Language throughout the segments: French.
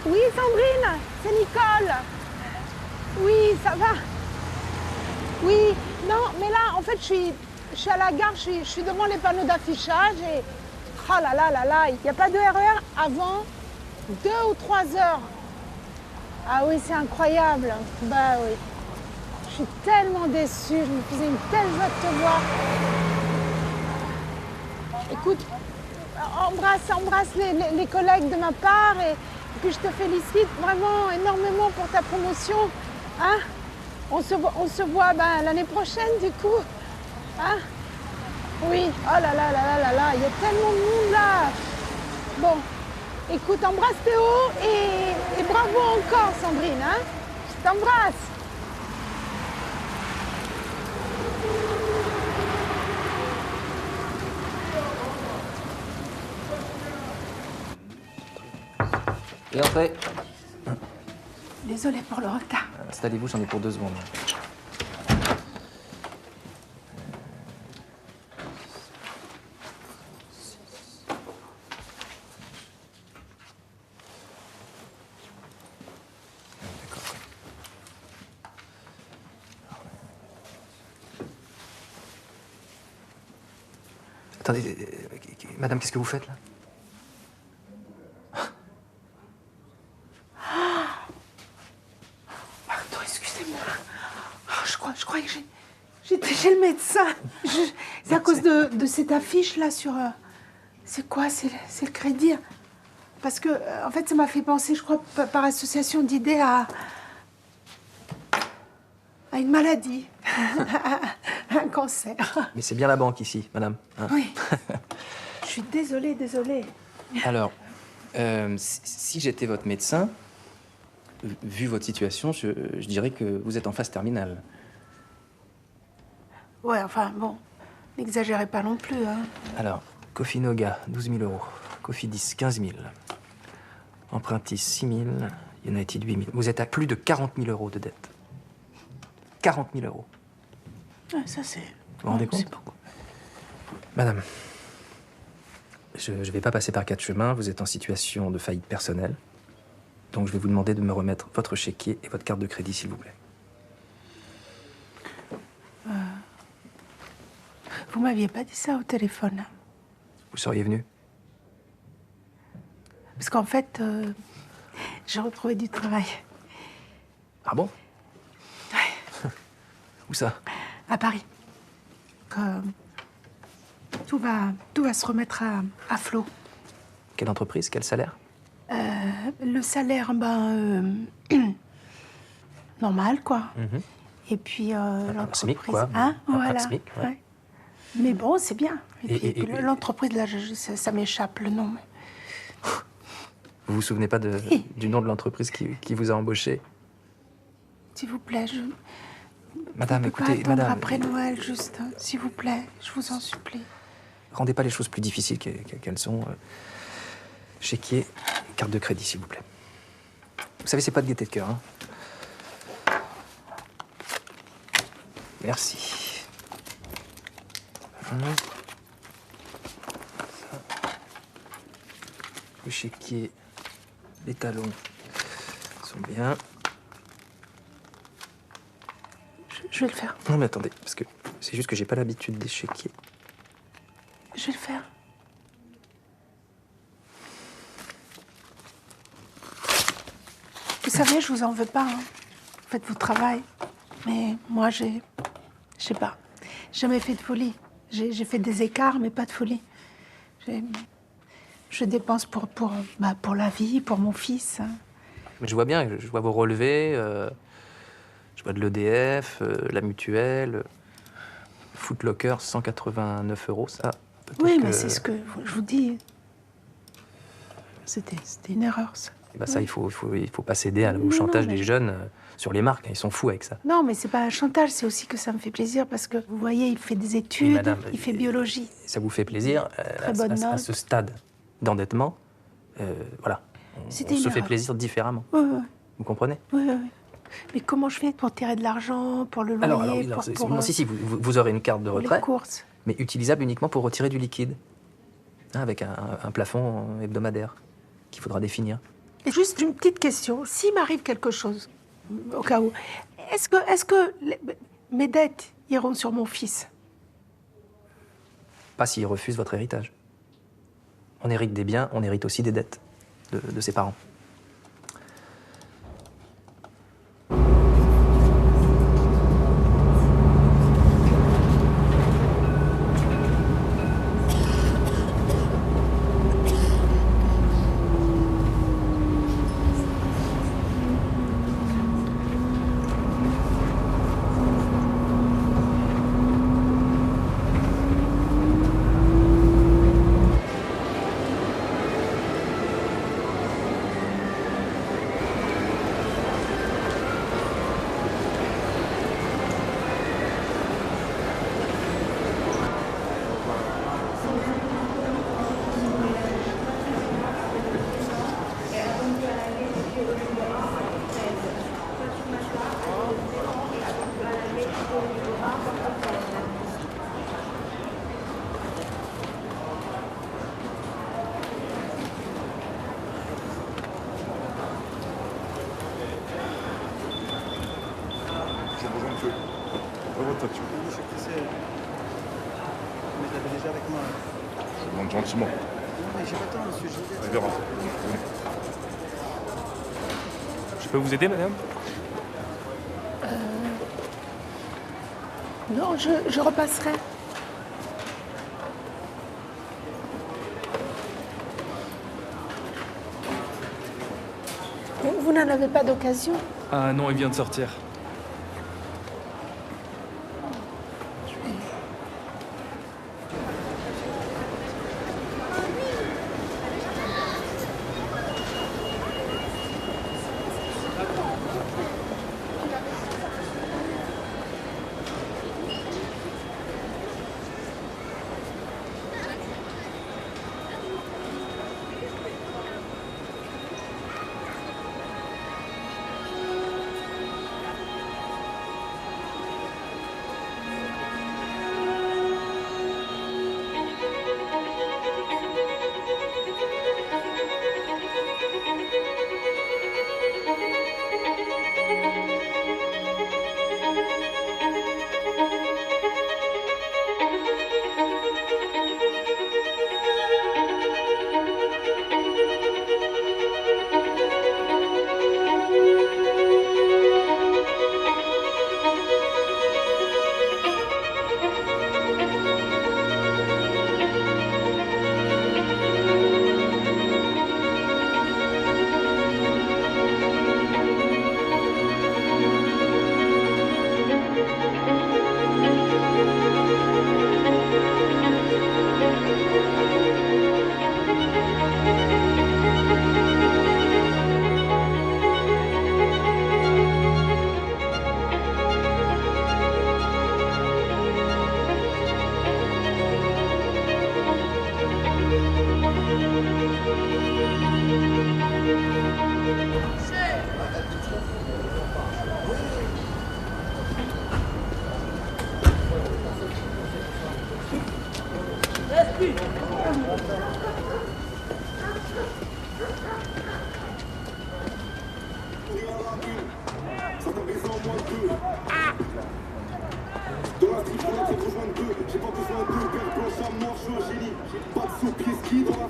Oui, Sandrine, c'est Nicole. Oui, ça va. Oui, non, mais là, en fait, je suis à la gare, je suis devant les panneaux d'affichage et... Oh là là là là, il n'y a pas de RER avant 2 ou 3 heures. Ah oui, c'est incroyable. Bah oui. Je suis tellement déçue, je me faisais une telle joie de te voir. Écoute, embrasse les collègues de ma part et puis je te félicite vraiment énormément pour ta promotion. Hein? On se voit l'année prochaine du coup. Hein? Oui, oh là là là là là là, il y a tellement de monde là. Bon, écoute, embrasse Théo et bravo encore Sandrine. Hein? Je t'embrasse. Et entrez. Désolée pour le retard. Installez-vous, j'en ai pour 2 secondes. D'accord. Attendez, madame, qu'est-ce que vous faites là? Pardon, excusez-moi. Oh, je croyais que j'étais chez le médecin. C'est à cause de cette affiche là sur... c'est quoi? C'est le crédit. Parce que, en fait, ça m'a fait penser, je crois, par association d'idées à une maladie. Un cancer. Mais c'est bien la banque ici, madame. Hein? Oui. Je suis désolée. Alors, si j'étais votre médecin, vu votre situation, je dirais que vous êtes en phase terminale. Ouais, enfin, bon, n'exagérez pas non plus, hein. Alors, Coffee Noga, 12 000 euros. Coffee 10, 15 000. Empruntis, 6 000. United, 8 000. Vous êtes à plus de 40 000 euros de dette. 40 000 euros. Ouais, ça, c'est... Vous vous rendez compte? C'est beaucoup. Madame, je ne vais pas passer par 4 chemins. Vous êtes en situation de faillite personnelle. Donc, je vais vous demander de me remettre votre chéquier et votre carte de crédit, s'il vous plaît. Vous m'aviez pas dit ça au téléphone. Vous seriez venu? Parce qu'en fait, j'ai retrouvé du travail. Ah bon? Ouais, Où ça? à Paris. Tout va se remettre à flot. Quelle entreprise? Quel salaire? Le salaire, normal, quoi. Et puis Un l'entreprise... SMIC, quoi. Hein, Un voilà. SMIC, ouais. Ouais. Mais bon, c'est bien. Et puis et- l'entreprise, là, ça m'échappe le nom. Mais... Vous vous souvenez pas du nom de l'entreprise qui vous a embauché? S'il vous plaît, je... Madame, je peux écoutez, pas attendre madame, après Noël, juste. Hein. S'il vous plaît, je vous en supplie. rendez pas les choses plus difficiles qu'elles sont. Chéquier, carte de crédit, s'il vous plaît. Vous savez, c'est pas de gaieté de cœur, hein. Merci. Le chéquier, les talons sont bien. Je vais le faire. Non, mais attendez, parce que c'est juste que j'ai pas l'habitude des chéquiers. Je vais le faire. Vous savez, je vous en veux pas. Hein. Vous faites votre travail. Mais moi, je sais pas. Jamais fait de folie. J'ai fait des écarts, mais pas de folie. Je dépense pour la vie, pour mon fils. Hein. Mais je vois bien, je vois vos relevés, je vois de l'EDF, la mutuelle, Footlocker, 189 €, ça. Oui, mais c'est ce que je vous dis. C'était une erreur, ça. Et bah ça, il faut pas céder au chantage des jeunes sur les marques. Ils sont fous avec ça. Non, mais c'est pas un chantage, c'est aussi que ça me fait plaisir parce que, vous voyez, il fait des études, Oui, madame, il fait biologie. Ça vous fait plaisir à ce stade d'endettement, voilà. On se fait plaisir différemment. Oui, oui. Vous comprenez? Oui, oui. Mais comment je fais pour tirer de l'argent, pour le loyer, si, vous aurez une carte de retrait, les courses. Mais utilisable uniquement pour retirer du liquide, hein, avec un plafond hebdomadaire qu'il faudra définir. Et juste une petite question, s'il m'arrive quelque chose, au cas où, est-ce que mes dettes iront sur mon fils? Pas s'il refuse votre héritage. On hérite des biens, on hérite aussi des dettes de ses parents. Je demande gentiment. Non, mais j'ai pas le temps, monsieur. On verra. Je peux vous aider, madame? Non, je repasserai. Vous n'en avez pas d'occasion? Ah non, il vient de sortir.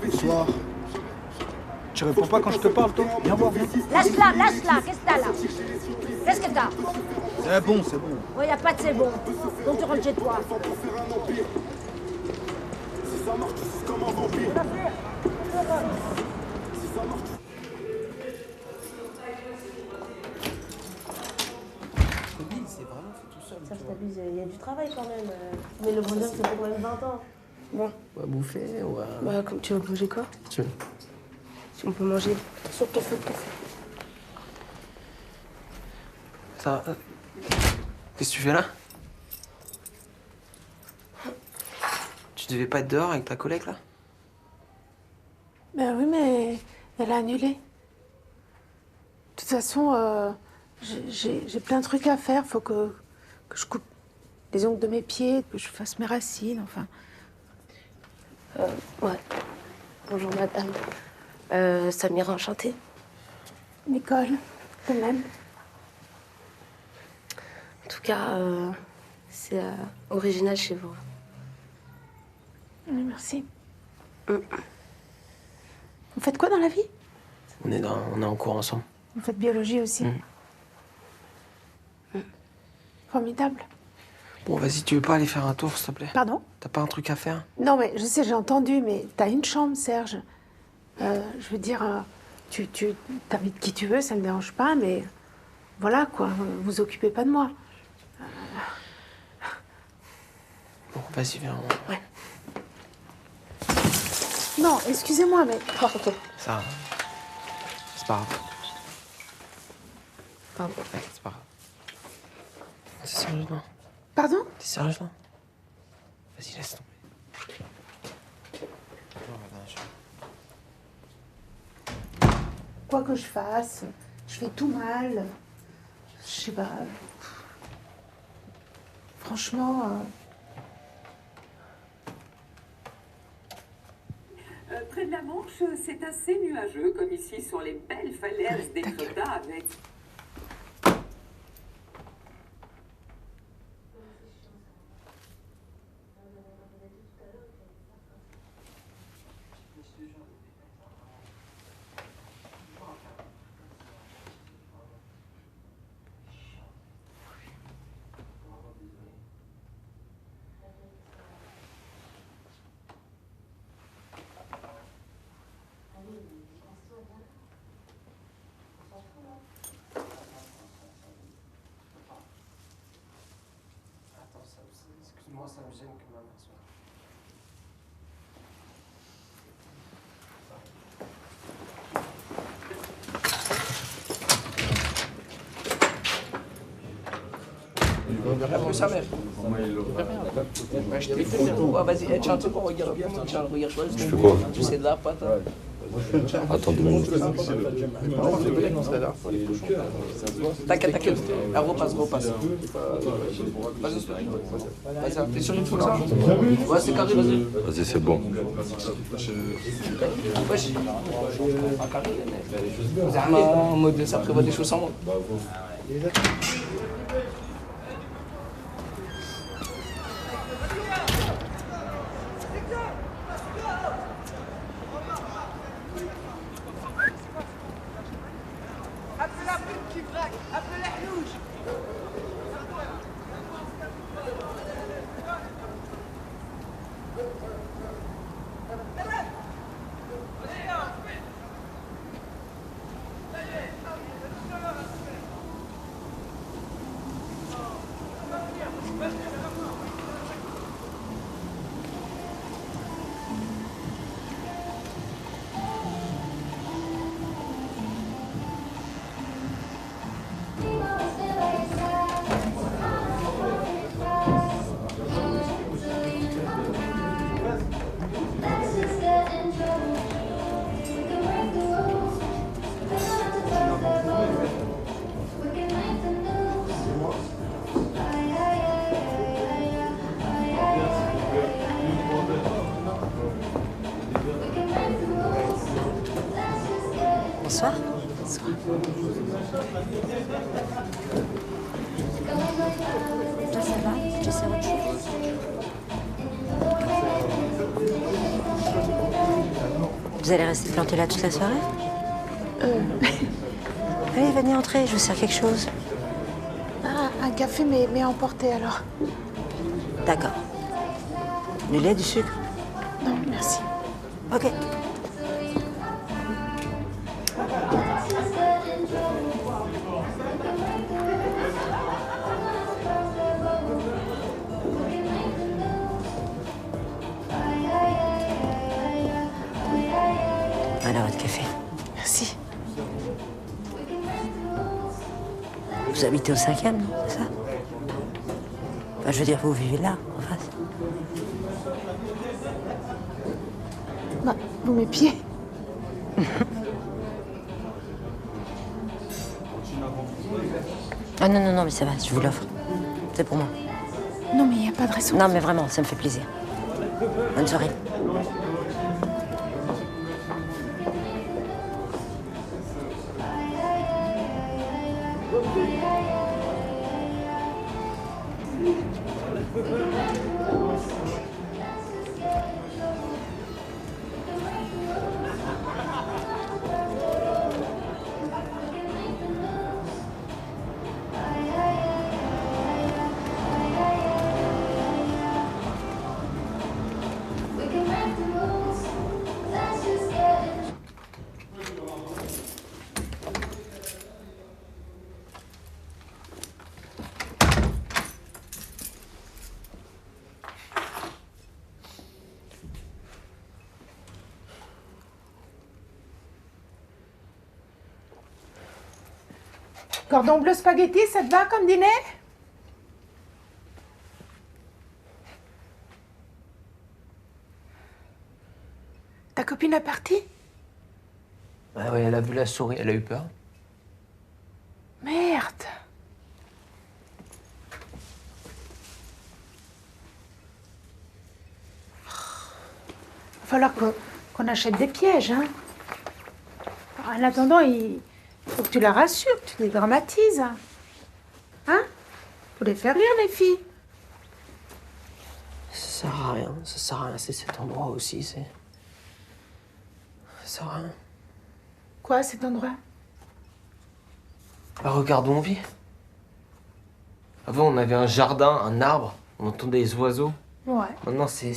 Bonsoir. Tu réponds pas quand je te parle, toi? Viens voir, viens. Lâche-la, qu'est-ce que t'as là? Qu'est-ce que t'as? C'est bon, c'est bon. Oh, y a pas de c'est bon. Donc tu rentres chez toi. Ça, je t'abuse, il y a du travail quand même. Mais le bonheur, c'est pour même 20 ans. Bon, on va bouffer, on va... Bah, comme tu veux manger quoi? Tu veux. Si on peut manger. Sur le café, Ça... Qu'est-ce que tu fais là? Tu devais pas être dehors avec ta collègue, là? Ben oui, mais elle a annulé. De toute façon, j'ai plein de trucs à faire. Faut que je coupe les ongles de mes pieds, que je fasse mes racines, enfin. Ouais. Bonjour madame. Samira, enchantée. Nicole, de même. En tout cas, c'est original chez vous. Oui, merci. Vous faites quoi dans la vie? On est en cours ensemble. Vous faites biologie aussi. Formidable. Bon, vas-y, tu veux pas aller faire un tour, s'il te plaît? Pardon? T'as pas un truc à faire? Non, mais je sais, j'ai entendu, mais t'as une chambre, Serge. Je veux dire, tu t'invites qui tu veux, ça me dérange pas, mais voilà, quoi. Vous occupez pas de moi. Bon, vas-y, viens. Ouais. Non, excusez-moi, mais... Ça... C'est pas grave. Pardon. Ouais, c'est pas grave. T'es sérieuse, non? Pardon? T'es sérieuse, non? Vas-y, laisse tomber. Non, Quoi que je fasse, je fais tout mal. Je sais pas... Franchement... Près de la Manche, c'est assez nuageux, comme ici sur les belles falaises des Cottas avec... Excuse-moi, ça me gêne que ma mère soit... Un peu sa mère. Je t'ai fait vas-y, tiens, tu sais quoi, regarde, tiens, regarde, je fais quoi? Tu sais de la pâte. Attends 2 minutes. T'inquiète. Repasse. Vas-y, t'es sur une fois ça? Ouais, c'est carré, vas-y. Vas-y, c'est bon. Wesh. Pas carré, mais... En mode, ça prévoit des choses sans moi. Bonsoir. Bonsoir. c'est autre chose. Vous allez rester planté là toute la soirée? Allez, venez entrer, je vous sers quelque chose. Ah, un café, mais emporté alors. D'accord. Du lait, du sucre? Non, merci. Ok. Voilà votre café. Merci. Vous habitez au 5e, non? C'est ça? Enfin, je veux dire, vous vivez là, en face. Bah, vous m'épiez. Ah non, non, non, mais ça va, je vous l'offre. C'est pour moi. Non, mais il n'y a pas de raison. Non, mais vraiment, ça me fait plaisir. Bonne soirée. Cordon bleu spaghetti, ça te va comme dîner? Ta copine est partie? Ah ouais, elle a vu la souris, elle a eu peur. Merde. Va falloir qu'on achète des pièges, hein. En attendant, il faut que tu la rassures, que tu les dramatises. Hein? Faut les faire rire, les filles. Ça sert à rien, ça sert à rien, c'est cet endroit aussi, c'est... Ça sert à rien. Quoi, cet endroit? Bah, regarde où on vit. Avant, on avait un jardin, un arbre, on entendait les oiseaux. Ouais. Maintenant, c'est...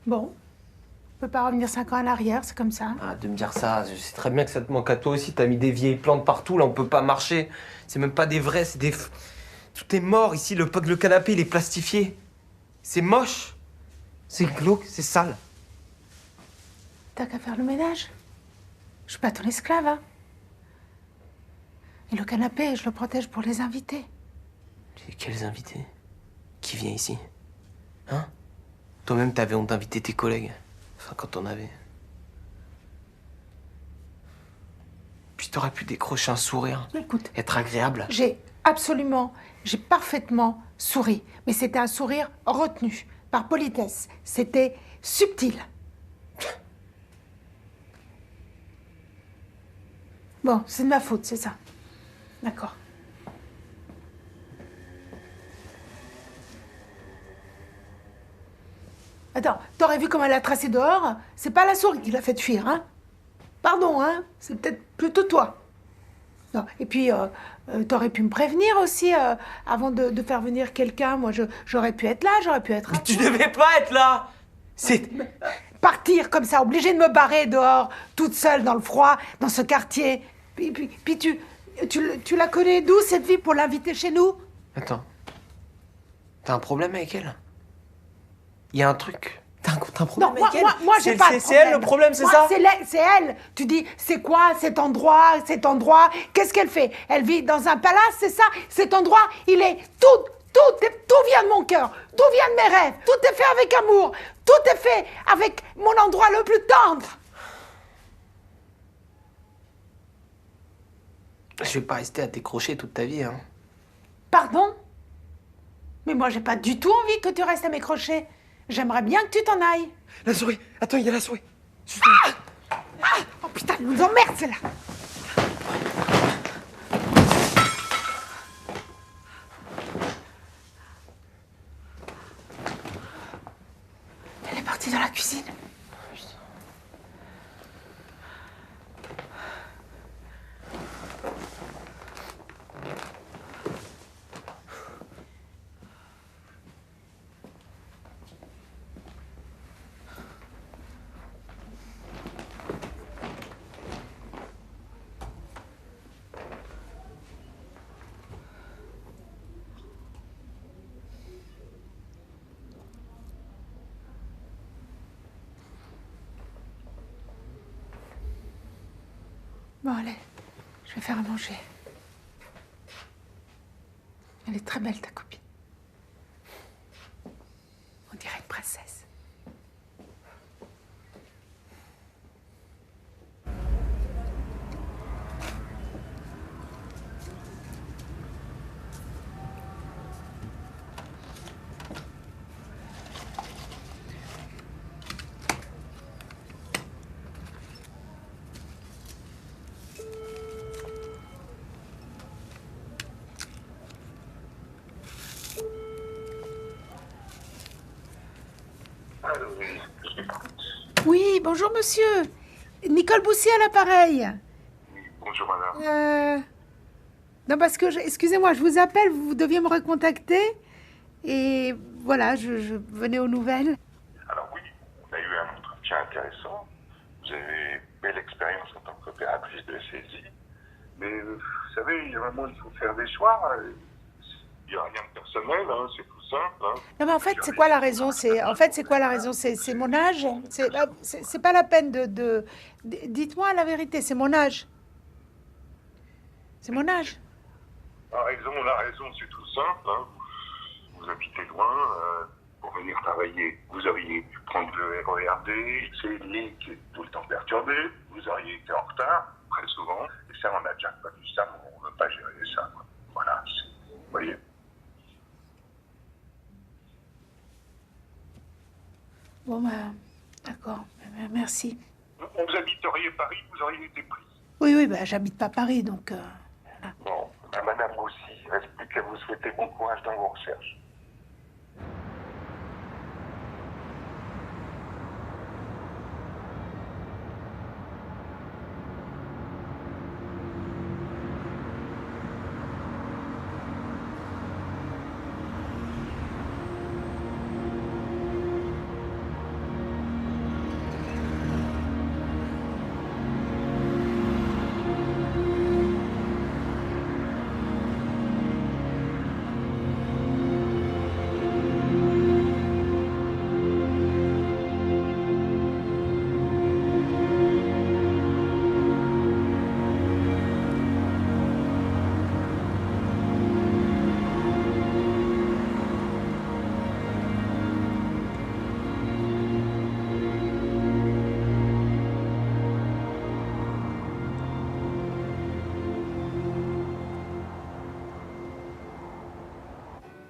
Bon. On peut pas revenir 5 ans en arrière, c'est comme ça. Ah, de me dire ça, je sais très bien que ça te manque à toi aussi. T'as mis des vieilles plantes partout, là, on peut pas marcher. C'est même pas des vrais, c'est des... Tout est mort ici, le canapé, il est plastifié. C'est moche. C'est glauque, c'est sale. T'as qu'à faire le ménage. Je suis pas ton esclave, hein. Et le canapé, je le protège pour les invités. Et quels invités? Qui vient ici? Hein? Toi-même, t'avais honte d'inviter tes collègues. Enfin, quand t'en avais. Puis t'aurais pu décrocher un sourire. Écoute, Être agréable. j'ai parfaitement souri. Mais c'était un sourire retenu, par politesse. C'était subtil. Bon, c'est de ma faute, c'est ça. D'accord. Attends, t'aurais vu comment elle a tracé dehors? C'est pas la souris qui l'a fait fuir, hein? Pardon, hein? C'est peut-être plutôt toi. Non. Et puis, t'aurais pu me prévenir aussi avant de faire venir quelqu'un. Moi, j'aurais pu être là, j'aurais pu être... Mais tu devais pas être là! C'est... Partir comme ça, obligée de me barrer dehors, toute seule dans le froid, dans ce quartier. Puis tu la connais d'où, cette fille, pour l'inviter chez nous? Attends. T'as un problème avec elle? Il y a un truc. T'as un problème Non, avec elle? moi, j'ai pas de problème. C'est elle le problème, c'est Moi, ça? c'est elle. Tu dis, c'est quoi cet endroit? Qu'est-ce qu'elle fait? Elle vit dans un palace, c'est ça? Cet endroit, il est tout vient de mon cœur. Tout vient de mes rêves. Tout est fait avec amour. Tout est fait avec mon endroit le plus tendre. Je vais pas rester à décrocher toute ta vie, hein. Pardon? Mais moi, j'ai pas du tout envie que tu restes à mes crochets. J'aimerais bien que tu t'en ailles. La souris! Attends, il y a la souris! Oh putain, elle nous emmerde, celle-là. Bon, allez, je vais faire à manger. Elle est très belle, ta copine. On dirait une princesse. Oui, bonjour monsieur. Nicole Boussier à l'appareil. Bonjour madame. Non, parce que, excusez-moi, je vous appelle, vous deviez me recontacter. Et voilà, je venais aux nouvelles. Alors oui, on a eu un entretien intéressant. Vous avez belle expérience en tant qu'opératrice de saisie. Mais vous savez, il y a un moment, il faut faire des choix. Il n'y a rien de personnel, hein, c'est tout simple. Hein. Non, mais en fait, c'est quoi la raison? C'est quoi la raison? C'est mon âge? C'est pas la peine de... Dites-moi la vérité, c'est mon âge. C'est mon âge. La raison, c'est tout simple. Hein. Vous habitez loin, pour venir travailler, vous auriez pu prendre le RERD, c'est lui qui est tout le temps perturbé, vous auriez été en retard, très souvent, et ça, on a déjà connu ça, mais on ne veut pas gérer ça. Quoi. Voilà, vous voyez. Bon, bah, d'accord, merci. Vous habiteriez Paris, vous auriez été pris. Oui, bah, j'habite pas Paris, donc... voilà. Bon, à madame aussi, il reste plus qu'à vous souhaiter bon courage dans vos recherches.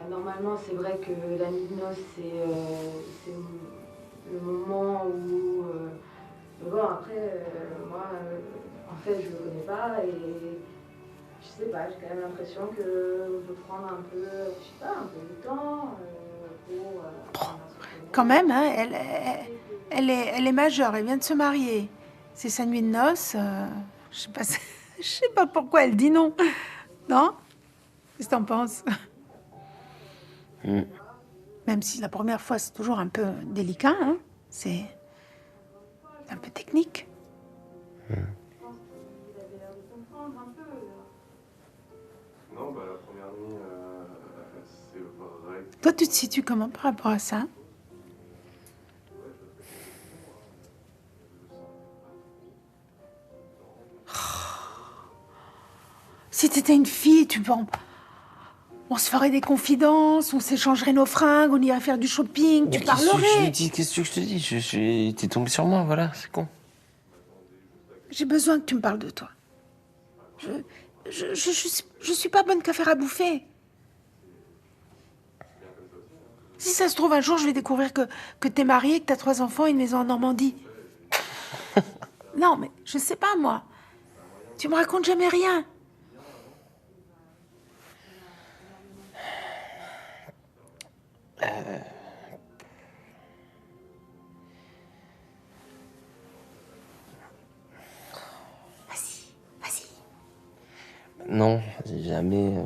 Normalement, c'est vrai que la nuit de noces, c'est le moment où... mais bon, après, moi, en fait, je le connais pas et je sais pas, j'ai quand même l'impression que je veux prendre un peu, je sais pas, un peu de temps pour... Quand même, hein, elle est majeure, elle vient de se marier. C'est sa nuit de noces. Je sais pas pourquoi elle dit non. Non? Qu'est-ce que t'en penses? Même si la première fois, c'est toujours un peu délicat, hein? C'est un peu technique. Non, bah la première nuit, c'est vrai. Toi, tu te situes comment par rapport à ça? Si t'étais une fille, on se ferait des confidences, on s'échangerait nos fringues, on irait faire du shopping, tu parlerais. Qu'est-ce que je te dis? T'es tombé sur moi, voilà, c'est con. J'ai besoin que tu me parles de toi. Je suis pas bonne qu'à faire à bouffer. Si ça se trouve, un jour, je vais découvrir que t'es mariée, que t'as 3 enfants et une maison en Normandie. Non, mais je sais pas, moi. Tu me racontes jamais rien. Vas-y. Non, jamais...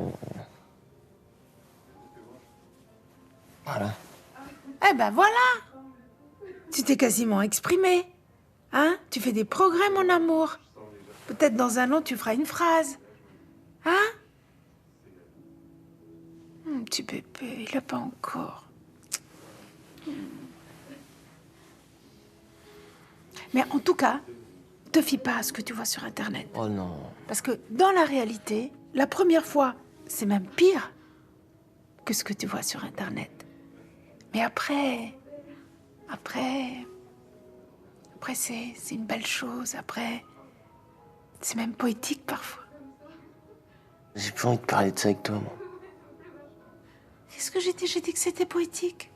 Voilà. Eh ben voilà. Tu t'es quasiment exprimé. Hein? Tu fais des progrès, mon amour. Peut-être dans un an, tu feras une phrase. Hein? Petit bébé, il a pas encore. Mais en tout cas, te fie pas à ce que tu vois sur Internet. Oh non. Parce que dans la réalité, la première fois, c'est même pire que ce que tu vois sur Internet. Mais après, c'est une belle chose. Après, c'est même poétique parfois. J'ai plus envie de parler de ça avec toi, moi. Qu'est-ce que j'ai dit? J'ai dit que c'était poétique.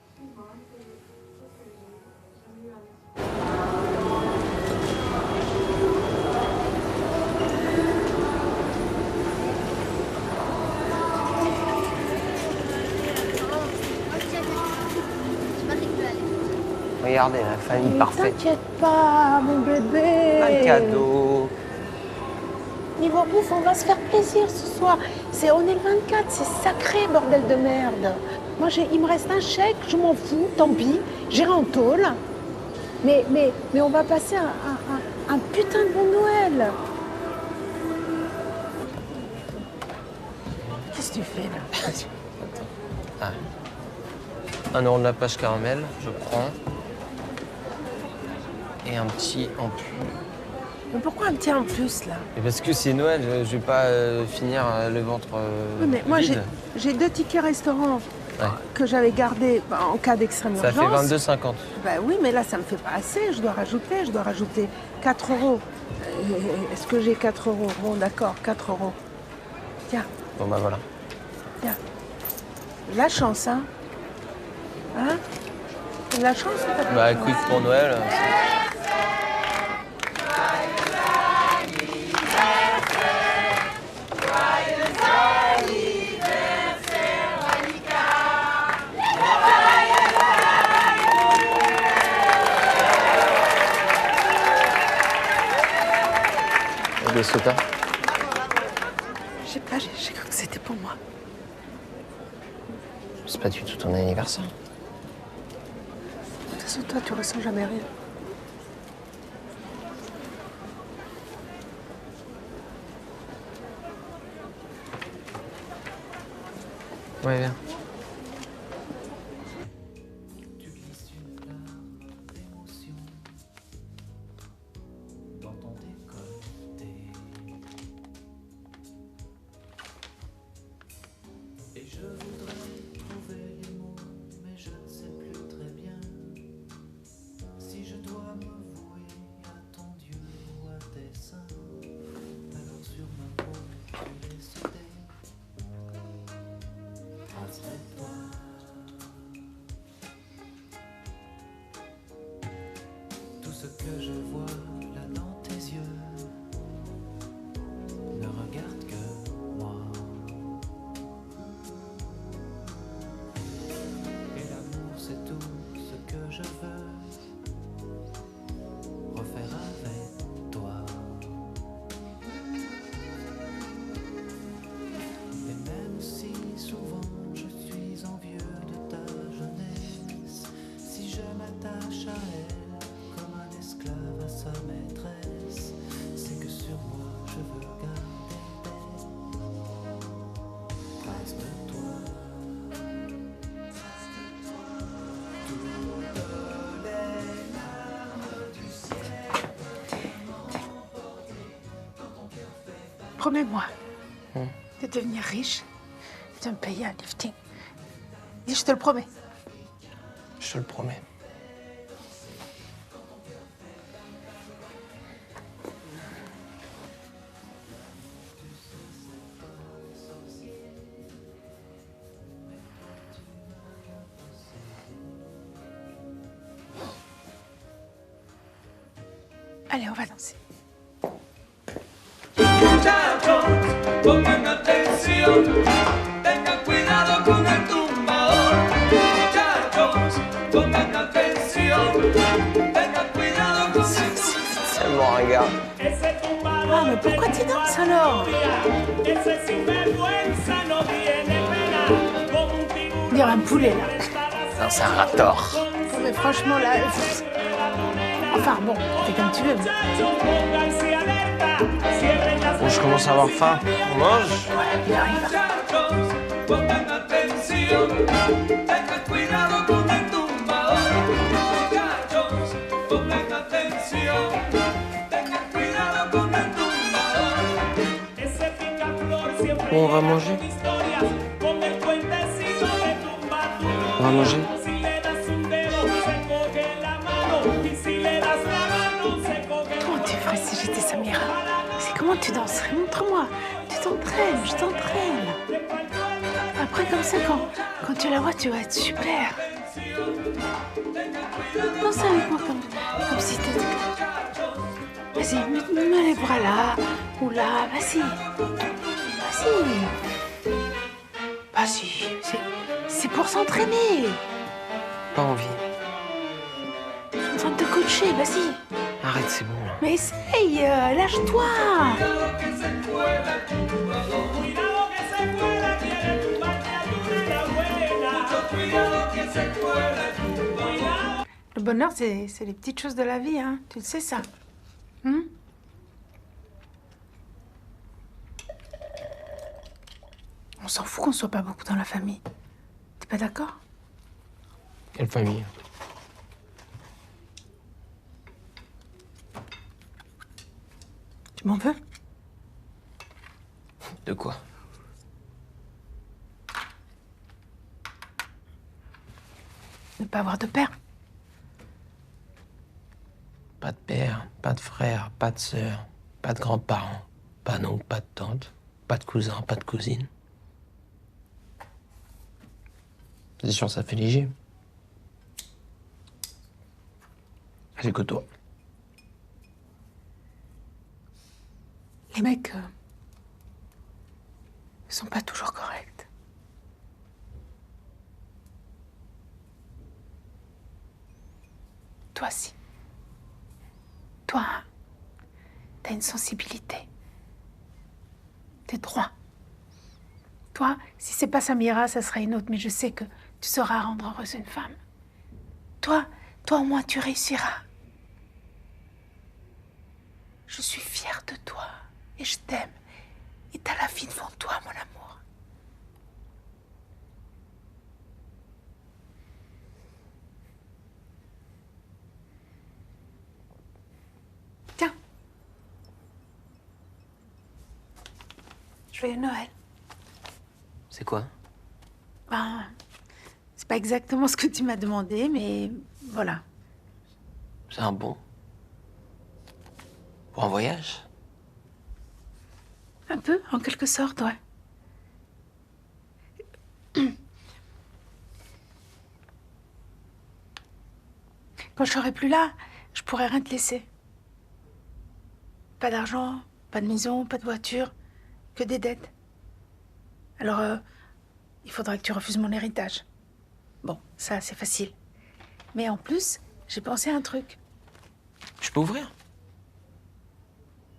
Regardez, la famille parfaite. T'inquiète pas, mon bébé. Un cadeau. Niveau bouffe, on va se faire plaisir ce soir. On est le 24, c'est sacré, bordel de merde. Moi, il me reste un chèque, je m'en fous, tant pis. J'irai en tôle. Mais on va passer un putain de bon Noël. Qu'est-ce que tu fais, là? Ah. 1 euro de la pâche caramel, je prends. Et un petit en plus. Mais pourquoi un petit en plus, là? Et parce que c'est Noël, je vais pas finir le ventre Oui, mais moi, vide. j'ai 2 tickets restaurants Ouais. que j'avais gardés en cas d'extrême Ça urgence. fait 22,50. Bah oui, mais là, ça me fait pas assez. Je dois rajouter 4 euros. Est-ce que j'ai 4 euros? Bon, d'accord, 4 euros. Tiens, Bon bah voilà. tiens. La chance, hein? Hein? T'as de la chance ou t'as pas de Bah chance? écoute, pour Noël, des sodas. Je sais pas, j'ai cru que c'était pour moi. C'est pas du tout ton anniversaire. De toute façon, toi, tu ressens jamais rien. Ouais, viens. Tout ce que je vois là dans tes yeux ne regarde que moi. Et l'amour c'est tout ce que je veux refaire avec toi. Et même si souvent je suis envieux de ta jeunesse, si je m'attache à elle comme un esclave à sa maîtresse, c'est que sur moi je veux garder des traces de toi. Toutes les larmes du ciel. Promets-moi de devenir riche, de me payer un lifting. Et je te le promets. Je te le promets. Allez, on va danser. Muchachos, pongan atención, tengan cuidado con el tumbador. Muchachos, pongan atención, tengan cuidado con el tumbador. C'est mon regard. Ah, mais pourquoi tu danses alors? On dirait un poulet, là. Non, c'est un raptor. Non, mais franchement, là... Enfin, bon, fais comme tu veux. Bon, je commence à avoir faim. On mange? Ouais, il arrive. Muchachos, pongan atención, tengan cuidado con el tumbador. Muchachos, pongan atención, tengan cuidado. Où on va manger? On va manger? Comment tu ferais si j'étais Samira? C'est comment tu danserais? Montre-moi. Tu t'entraînes, je t'entraîne. Après, comme ça, quand tu la vois, tu vas être super. Danse avec moi comme si t'étais... Vas-y, mets les bras là, ou là, vas-y. Vas-y, c'est pour s'entraîner. Pas envie. Je suis en train de te coacher, vas-y. Arrête, c'est bon là. Mais essaye, lâche-toi. Le bonheur, c'est les petites choses de la vie, hein. Tu le sais, ça. On s'en fout qu'on soit pas beaucoup dans la famille. T'es pas d'accord? Quelle famille? Tu m'en veux? De quoi? Ne pas avoir de père. Pas de père, pas de frère, pas de sœur, pas de grands-parents, pas d'oncle, pas de tante, pas de cousin, pas de cousine. C'est sûr, ça fait léger. C'est que toi. Les mecs sont pas toujours corrects. Toi, si. Toi, t'as une sensibilité. T'es droit. Toi, si c'est pas Samira, ça sera une autre, mais je sais que tu sauras rendre heureuse une femme. Toi au moins, tu réussiras. Je suis fière de toi et je t'aime. Et t'as la vie devant toi, mon amour. Tiens. Joyeux Noël. C'est quoi? Ben, c'est pas exactement ce que tu m'as demandé, mais voilà. C'est un bon. Pour un voyage? Un peu, en quelque sorte, ouais. Quand je serai plus là, je pourrai rien te laisser. Pas d'argent, pas de maison, pas de voiture, que des dettes. Alors, il faudra que tu refuses mon héritage. Bon, ça, c'est facile. Mais en plus, j'ai pensé à un truc. Je peux ouvrir?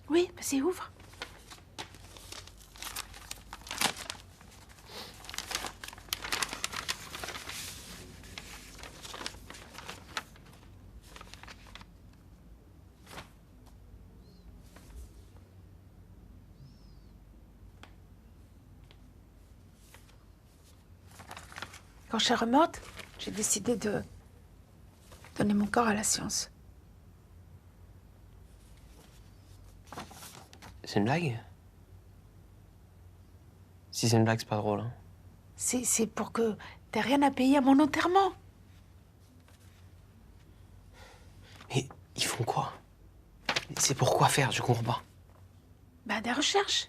Oui, vas-y, ouvre. Quand je serai morte, j'ai décidé de donner mon corps à la science. C'est une blague? Si c'est une blague, c'est pas drôle, hein. C'est pour que t'aies rien à payer à mon enterrement. Mais ils font quoi? C'est pour quoi faire? Je comprends pas. Ben, des recherches.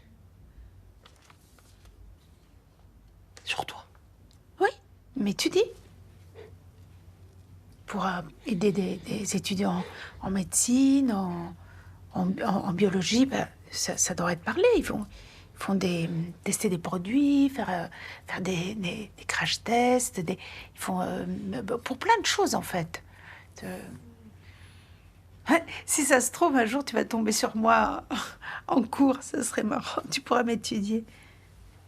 Sur toi? Oui, mais tu dis. Pour aider des étudiants en médecine, en biologie, ben, ça doit être parlé. Ils font tester des produits, faire des crash tests, ils font pour plein de choses en fait. Si ça se trouve, un jour tu vas tomber sur moi en cours, ça serait marrant. Tu pourras m'étudier.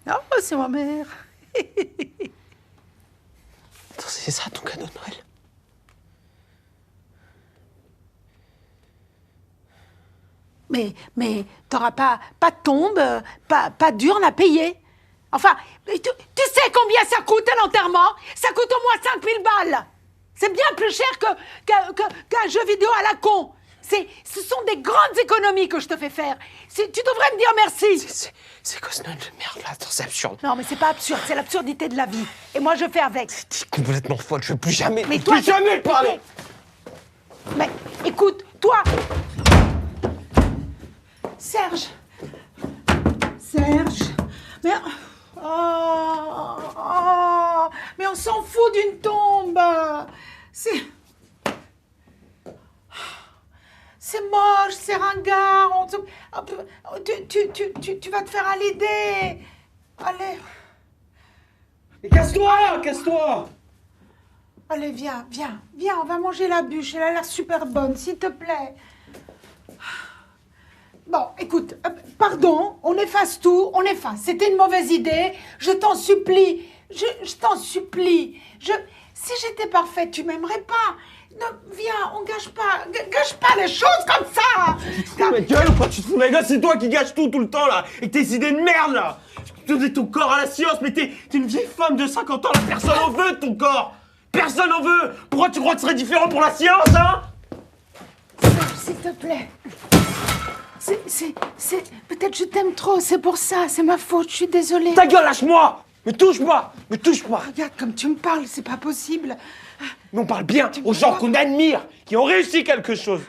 Oh, c'est ma mère. Attends, c'est ça ton cadeau de Noël? Mais t'auras pas de tombe, pas d'urne à payer. Enfin, tu sais combien ça coûte un enterrement? Ça coûte au moins 5 000 balles. C'est bien plus cher qu'un jeu vidéo à la con. Ce sont des grandes économies que je te fais faire. Tu devrais me dire merci. C'est quoi ce nom de merde là? Attends, c'est absurde. Non, mais c'est pas absurde, c'est l'absurdité de la vie. Et moi, je fais avec. T'es complètement folle, je veux plus jamais. Mais toi, plus jamais le parler. Mais écoute, toi, Serge, mais mais on s'en fout d'une tombe. C'est moche, c'est ringard. Tu vas te faire à l'idée. Allez. Mais casse-toi. Allez, viens, on va manger la bûche, elle a l'air super bonne, s'il te plaît. Bon, écoute, pardon, on efface tout, c'était une mauvaise idée, je t'en supplie, je t'en supplie. Si j'étais parfaite, tu m'aimerais pas. Non, viens, on gâche pas les choses comme ça. Tu te fous ma gueule ou quoi? Tu te fous ma gueule? C'est toi qui gâches tout le temps là, avec tes idées de merde là. Tu donnes ton corps à la science, mais t'es une vieille femme de 50 ans, là, personne en veut de ton corps. Personne en veut! Pourquoi tu crois que ce serait différent pour la science, hein? S'il te plaît. Peut-être je t'aime trop, c'est pour ça, c'est ma faute, je suis désolée. Ta gueule, lâche-moi! Me touche pas! Regarde comme tu me parles, c'est pas possible. Mais on parle bien aux gens qu'on admire, qui ont réussi quelque chose.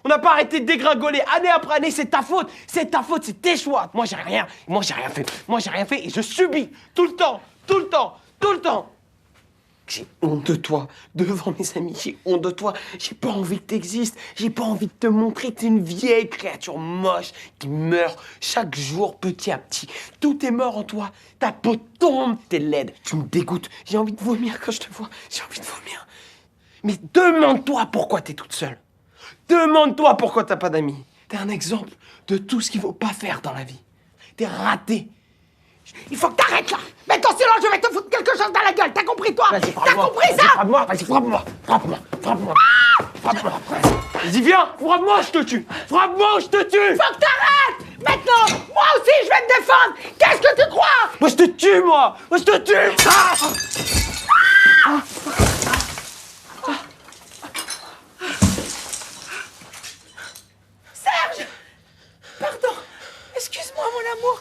On n'a pas arrêté de dégringoler année après année, c'est ta faute, c'est tes choix. Moi j'ai rien fait et je subis tout le temps. J'ai honte de toi, devant mes amis, j'ai honte de toi. J'ai pas envie que t'existes, j'ai pas envie de te montrer que t'es une vieille créature moche qui meurt chaque jour petit à petit. Tout est mort en toi, ta peau tombe, t'es laide. Tu me dégoûtes, j'ai envie de vomir quand je te vois, j'ai envie de vomir. Mais demande-toi pourquoi t'es toute seule. Demande-toi pourquoi t'as pas d'amis. T'es un exemple de tout ce qu'il faut pas faire dans la vie. T'es raté. Il faut que t'arrêtes là. Maintenant, sinon, je vais te foutre quelque chose dans la gueule. T'as compris, toi? Vas-y, T'as compris ça? Frappe-moi, vas-y, frappe-moi. Vas-y, viens, frappe-moi, je te tue. Frappe-moi, je te tue. Faut que t'arrêtes. Maintenant, moi aussi, je vais me défendre. Qu'est-ce que tu crois? Moi, je te tue, moi. Je te tue. Serge! Pardon. Excuse-moi, mon amour.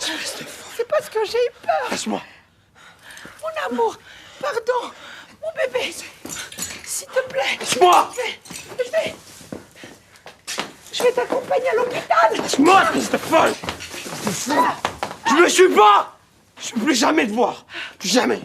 C'est parce que j'ai eu peur. Lâche-moi. Mon amour, pardon. Mon bébé, s'il te plaît. Lâche-moi. Je vais t'accompagner à l'hôpital. Lâche-moi, espèce de folle. Je me suis pas. Je ne veux plus jamais te voir. Plus jamais.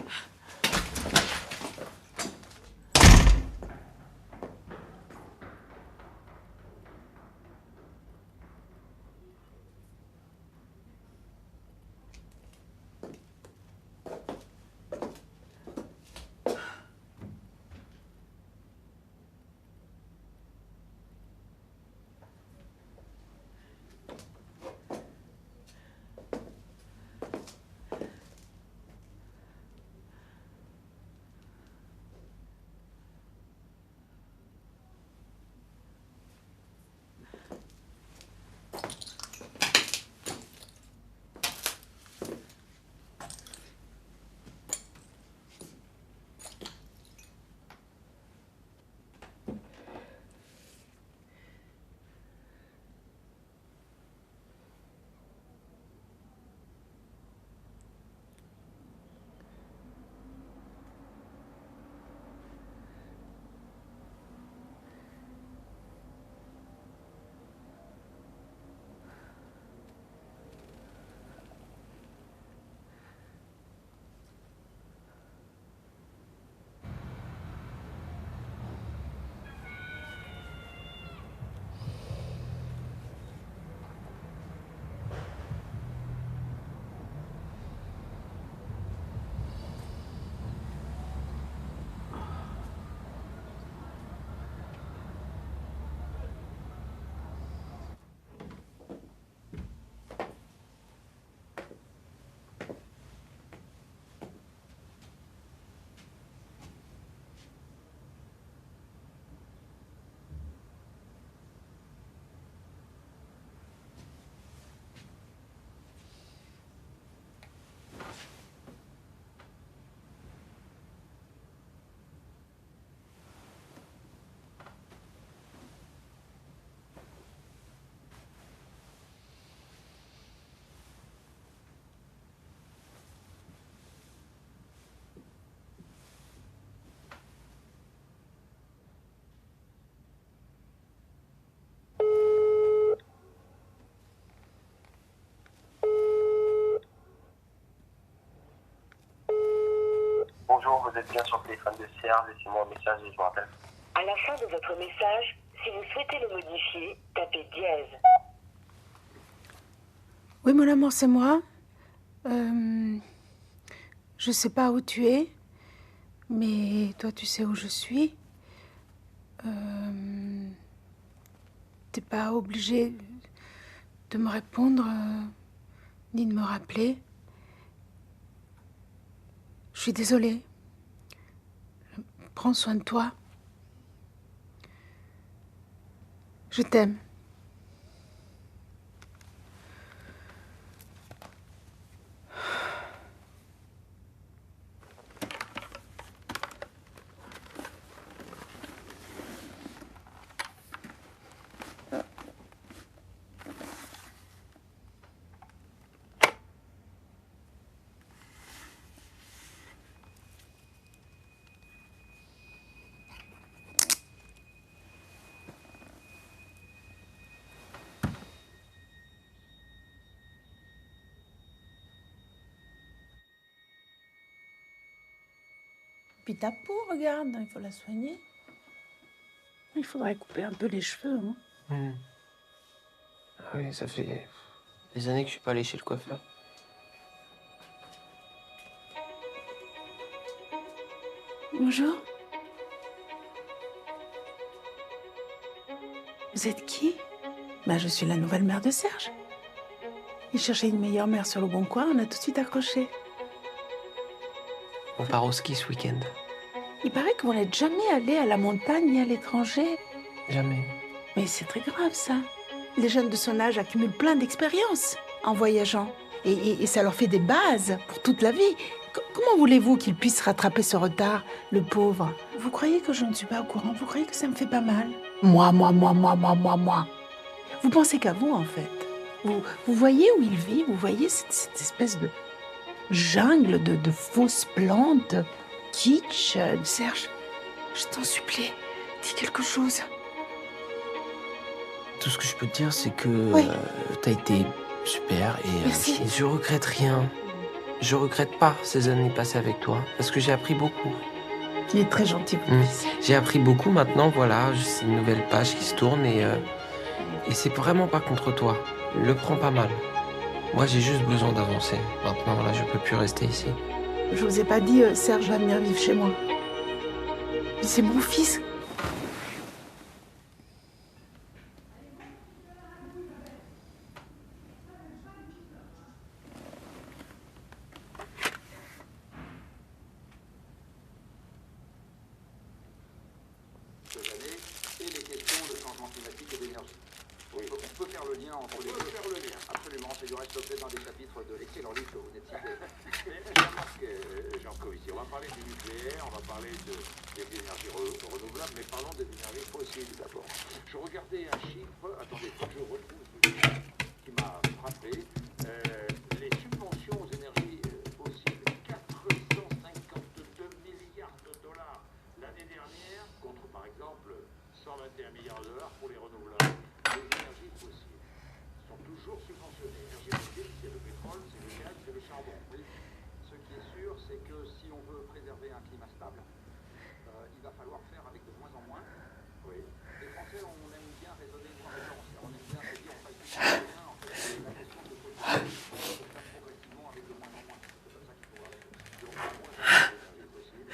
Bonjour, vous êtes bien sur le téléphone de Serge, laissez-moi un message et je vous rappelle. À la fin de votre message, si vous souhaitez le modifier, tapez dièse. Oui, mon amour, c'est moi. Je sais pas où tu es, mais toi, tu sais où je suis. T'es pas obligé de me répondre, ni de me rappeler. Je suis désolée. Prends soin de toi. Je t'aime. Puis ta peau, regarde, il faut la soigner. Il faudrait couper un peu les cheveux. Hein. Ah oui, ça fait des années que je suis pas allé chez le coiffeur. Bonjour. Vous êtes qui? Bah, je suis la nouvelle mère de Serge. Il cherchait une meilleure mère sur le Bon Coin, on a tout de suite accroché. On part au ski ce week-end. Il paraît que vous n'êtes jamais allé à la montagne ni à l'étranger. Jamais. Mais c'est très grave, ça. Les jeunes de son âge accumulent plein d'expériences en voyageant. Et ça leur fait des bases pour toute la vie. Comment voulez-vous qu'ils puissent rattraper ce retard, le pauvre? Vous croyez que je ne suis pas au courant? Vous croyez que ça me fait pas mal? Moi. Vous pensez qu'à vous, en fait. Vous voyez où il vit? Vous voyez cette espèce de jungle de fausses plantes, kitsch? Serge, je t'en supplie, dis quelque chose. Tout ce que je peux te dire, c'est que Oui. t'as été super et Merci. je regrette rien. Je regrette pas ces années passées avec toi parce que j'ai appris beaucoup. Il est très gentil, votre fils. J'ai appris beaucoup maintenant, voilà, c'est une nouvelle page qui se tourne et c'est vraiment pas contre toi. Le prends pas mal. Moi, j'ai juste besoin d'avancer. Maintenant, là, je peux plus rester ici. Je vous ai pas dit, Serge va venir vivre chez moi. C'est mon fils. Et les questions de changement climatique et d'énergie. Oui. On peut faire le lien entre les deux. On peut faire le lien. Absolument. C'est du reste peut-être dans des chapitres de l'excellent livre que vous venez de citer. Jean-Marc Jancovici, on va parler du nucléaire, on va parler des énergies renouvelables, mais parlons des énergies fossiles d'abord. Je regardais un chiffre, attendez, faut que je retrouve ce chiffre qui m'a frappé. Les subventions aux énergies fossiles, 452 milliards de dollars l'année dernière, contre par exemple 121 milliards de dollars pour les renouvelables. Les énergies fossiles sont toujours subventionnées. L'énergie fossile, c'est le pétrole, c'est le gaz, c'est le charbon. Oui. Ce qui est sûr, c'est que si on veut préserver un climat stable, il va falloir faire avec de moins en moins. Oui. Les Français, on aime bien raisonner moins raisons. On aime bien se dire, on fait plus de rien, en fait, c'est la question de faut faire progressivement avec de moins en moins. C'est comme ça qu'il faut arrêter. Donc, moins d'énergie fossile.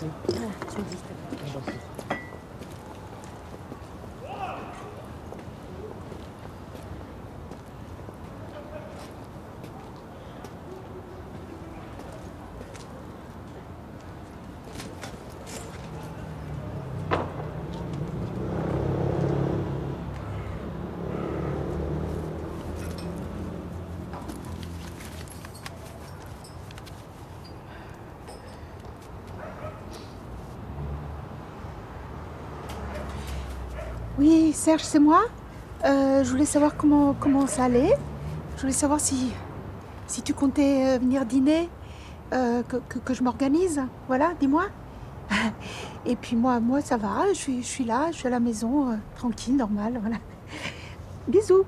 Merci. Ah, tu me dis. Oui, Serge, c'est moi. Je voulais savoir comment ça allait. Je voulais savoir si tu comptais venir dîner, que je m'organise. Voilà, dis-moi. Et puis moi ça va, je suis là, je suis à la maison, tranquille, normal, voilà. Bisous.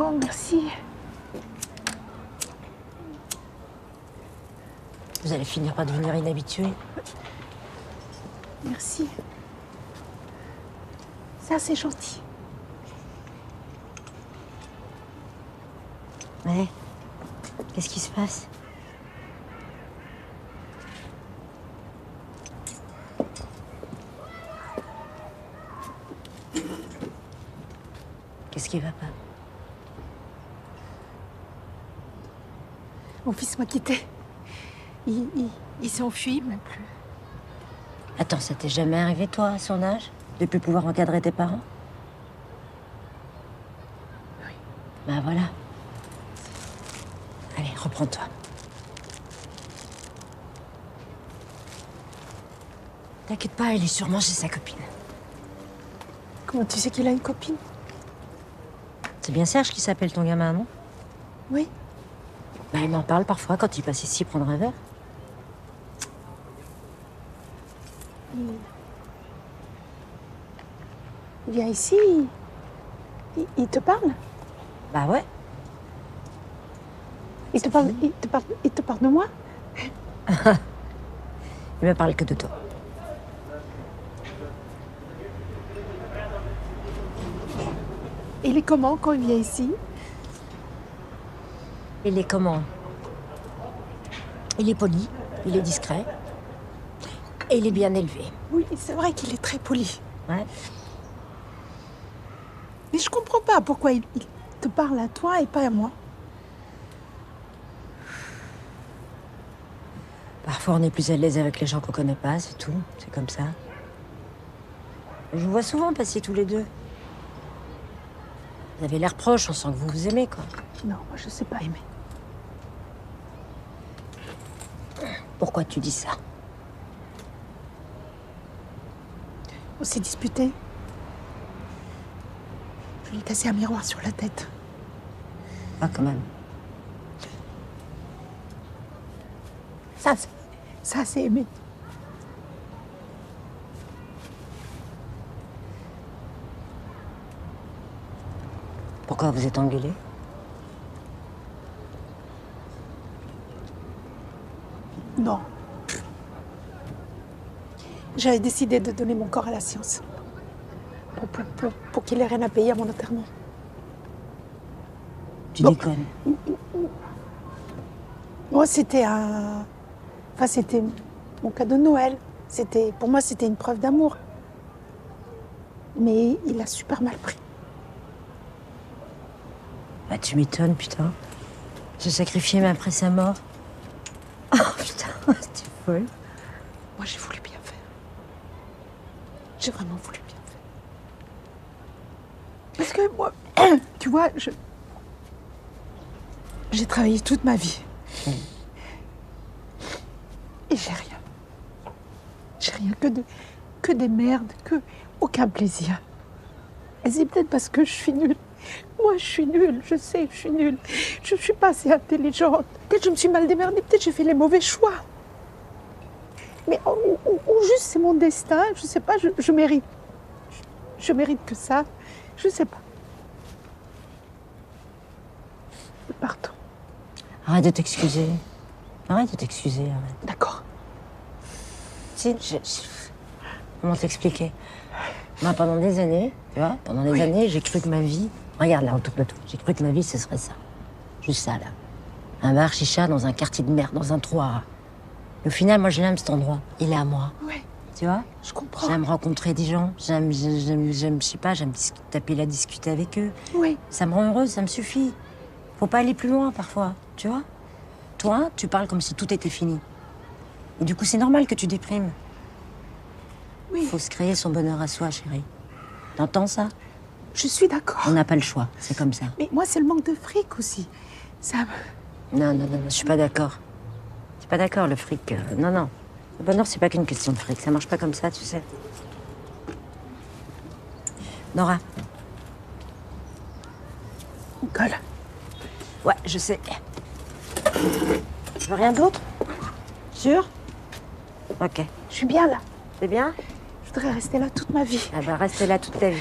Oh, merci. Vous allez finir par devenir inhabitué. Merci. Ça, c'est gentil. Ouais. Qu'est-ce qui se passe? Qu'est-ce qui va pas? Mon fils m'a quitté. Il s'est enfui, même plus. Attends, ça t'est jamais arrivé, toi, à son âge, de plus pouvoir encadrer tes parents? Oui. Ben voilà. Allez, reprends-toi. T'inquiète pas, il est sûrement chez sa copine. Comment tu sais qu'il a une copine? C'est bien Serge qui s'appelle ton gamin, non? Oui. Ben, il m'en parle parfois quand il passe ici prendre un verre. Il vient ici, il te parle? Bah ouais. Il te parle de moi? Il me parle que de toi. Il est comment quand il vient ici? Il est comment? Il est poli, il est discret. Et il est bien élevé. Oui, c'est vrai qu'il est très poli. Ouais. Mais je comprends pas pourquoi il te parle à toi et pas à moi. Parfois, on est plus à l'aise avec les gens qu'on connaît pas, c'est tout. C'est comme ça. Je vous vois souvent passer tous les deux. Vous avez l'air proche, on sent que vous vous aimez, quoi. Non, moi, je sais pas aimer. Pourquoi tu dis ça? On s'est disputé. Je lui ai cassé un miroir sur la tête. Ah, quand même. Ça, c'est aimer. Pourquoi vous êtes engueulés? Non. J'avais décidé de donner mon corps à la science. Pour qu'il ait rien à payer à mon enterrement. Tu déconnes. Moi, c'était c'était mon cadeau de Noël. Pour moi, c'était une preuve d'amour. Mais il a super mal pris. Bah, tu m'étonnes, putain. Se sacrifier même après sa mort. Oh, putain, t'es folle. Moi, j'ai voulu bien faire. J'ai vraiment voulu bien faire. Parce que moi, tu vois, j'ai travaillé toute ma vie. Et j'ai rien. J'ai rien que des merdes, aucun plaisir. Et c'est peut-être parce que je suis nulle. Moi, je suis nulle, je sais, je suis nulle. Je suis pas assez intelligente. Peut-être je me suis mal démerdée, peut-être j'ai fait les mauvais choix. Mais ou juste c'est mon destin, je sais pas, je mérite. Je mérite que ça. Je sais pas. Pardon. Arrête de t'excuser. Arrête de t'excuser, arrête. D'accord. Si, comment t'expliquer? Moi, pendant des années, tu vois, pendant des années, j'ai cru que ma vie... Regarde là, autour de tout. J'ai cru que ma vie, ce serait ça. Juste ça, là. Un bar chicha dans un quartier de merde, dans un trou. Au final, moi, je l'aime, cet endroit. Il est à moi. Ouais. Tu vois? Je comprends. J'aime rencontrer des gens. J'aime, je sais pas, j'aime taper là, discuter avec eux. Oui. Ça me rend heureuse, ça me suffit. Faut pas aller plus loin, parfois. Tu vois? Toi, tu parles comme si tout était fini. Et du coup, c'est normal que tu déprimes. Oui. Faut se créer son bonheur à soi, chérie. T'entends ça? Je suis d'accord. On n'a pas le choix, c'est comme ça. Mais moi, c'est le manque de fric aussi. Ça me... Non, je suis pas d'accord. Je suis pas d'accord, le fric. Non. Le bonheur, c'est pas qu'une question de fric. Ça marche pas comme ça, tu sais. Nora. Nicole. Ouais, je sais. Tu veux rien d'autre? Sûr? Ok. Je suis bien là. C'est bien? Je voudrais rester là toute ma vie. Ah bah, reste là toute ta vie.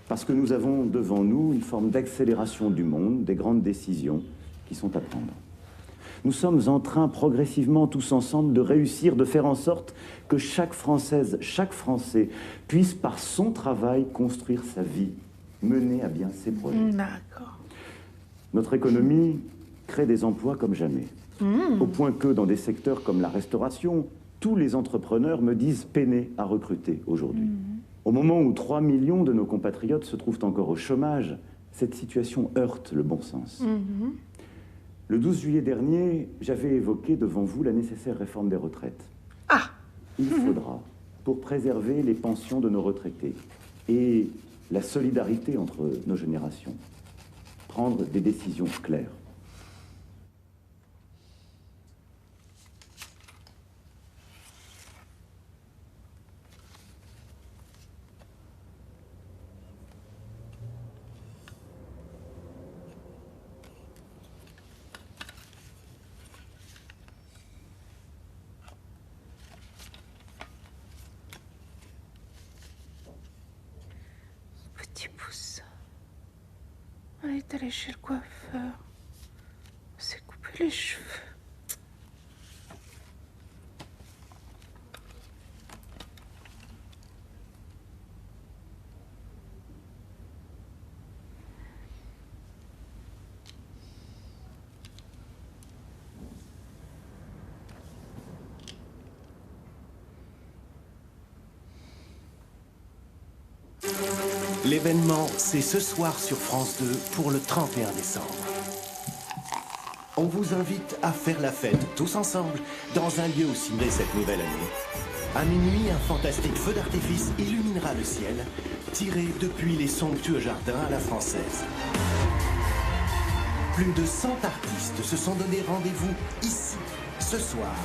Parce que nous avons devant nous une forme d'accélération du monde, des grandes décisions qui sont à prendre. Nous sommes en train progressivement, tous ensemble, de réussir, de faire en sorte que chaque Française, chaque Français puisse, par son travail, construire sa vie, mener à bien ses projets. D'accord. Notre économie crée des emplois comme jamais. Au point que, dans des secteurs comme la restauration, tous les entrepreneurs me disent peiner à recruter aujourd'hui. Au moment où 3 millions de nos compatriotes se trouvent encore au chômage, cette situation heurte le bon sens. Le 12 juillet dernier, j'avais évoqué devant vous la nécessaire réforme des retraites. Il faudra, pour préserver les pensions de nos retraités et la solidarité entre nos générations, prendre des décisions claires. Petit pouce. On est allé chez le coiffeur. On s'est coupé les cheveux. L'événement, c'est ce soir sur France 2 pour le 31 décembre. On vous invite à faire la fête tous ensemble dans un lieu où s'y cette nouvelle année. À minuit, un fantastique feu d'artifice illuminera le ciel, tiré depuis les somptueux jardins à la française. Plus de 100 artistes se sont donné rendez-vous ici, ce soir,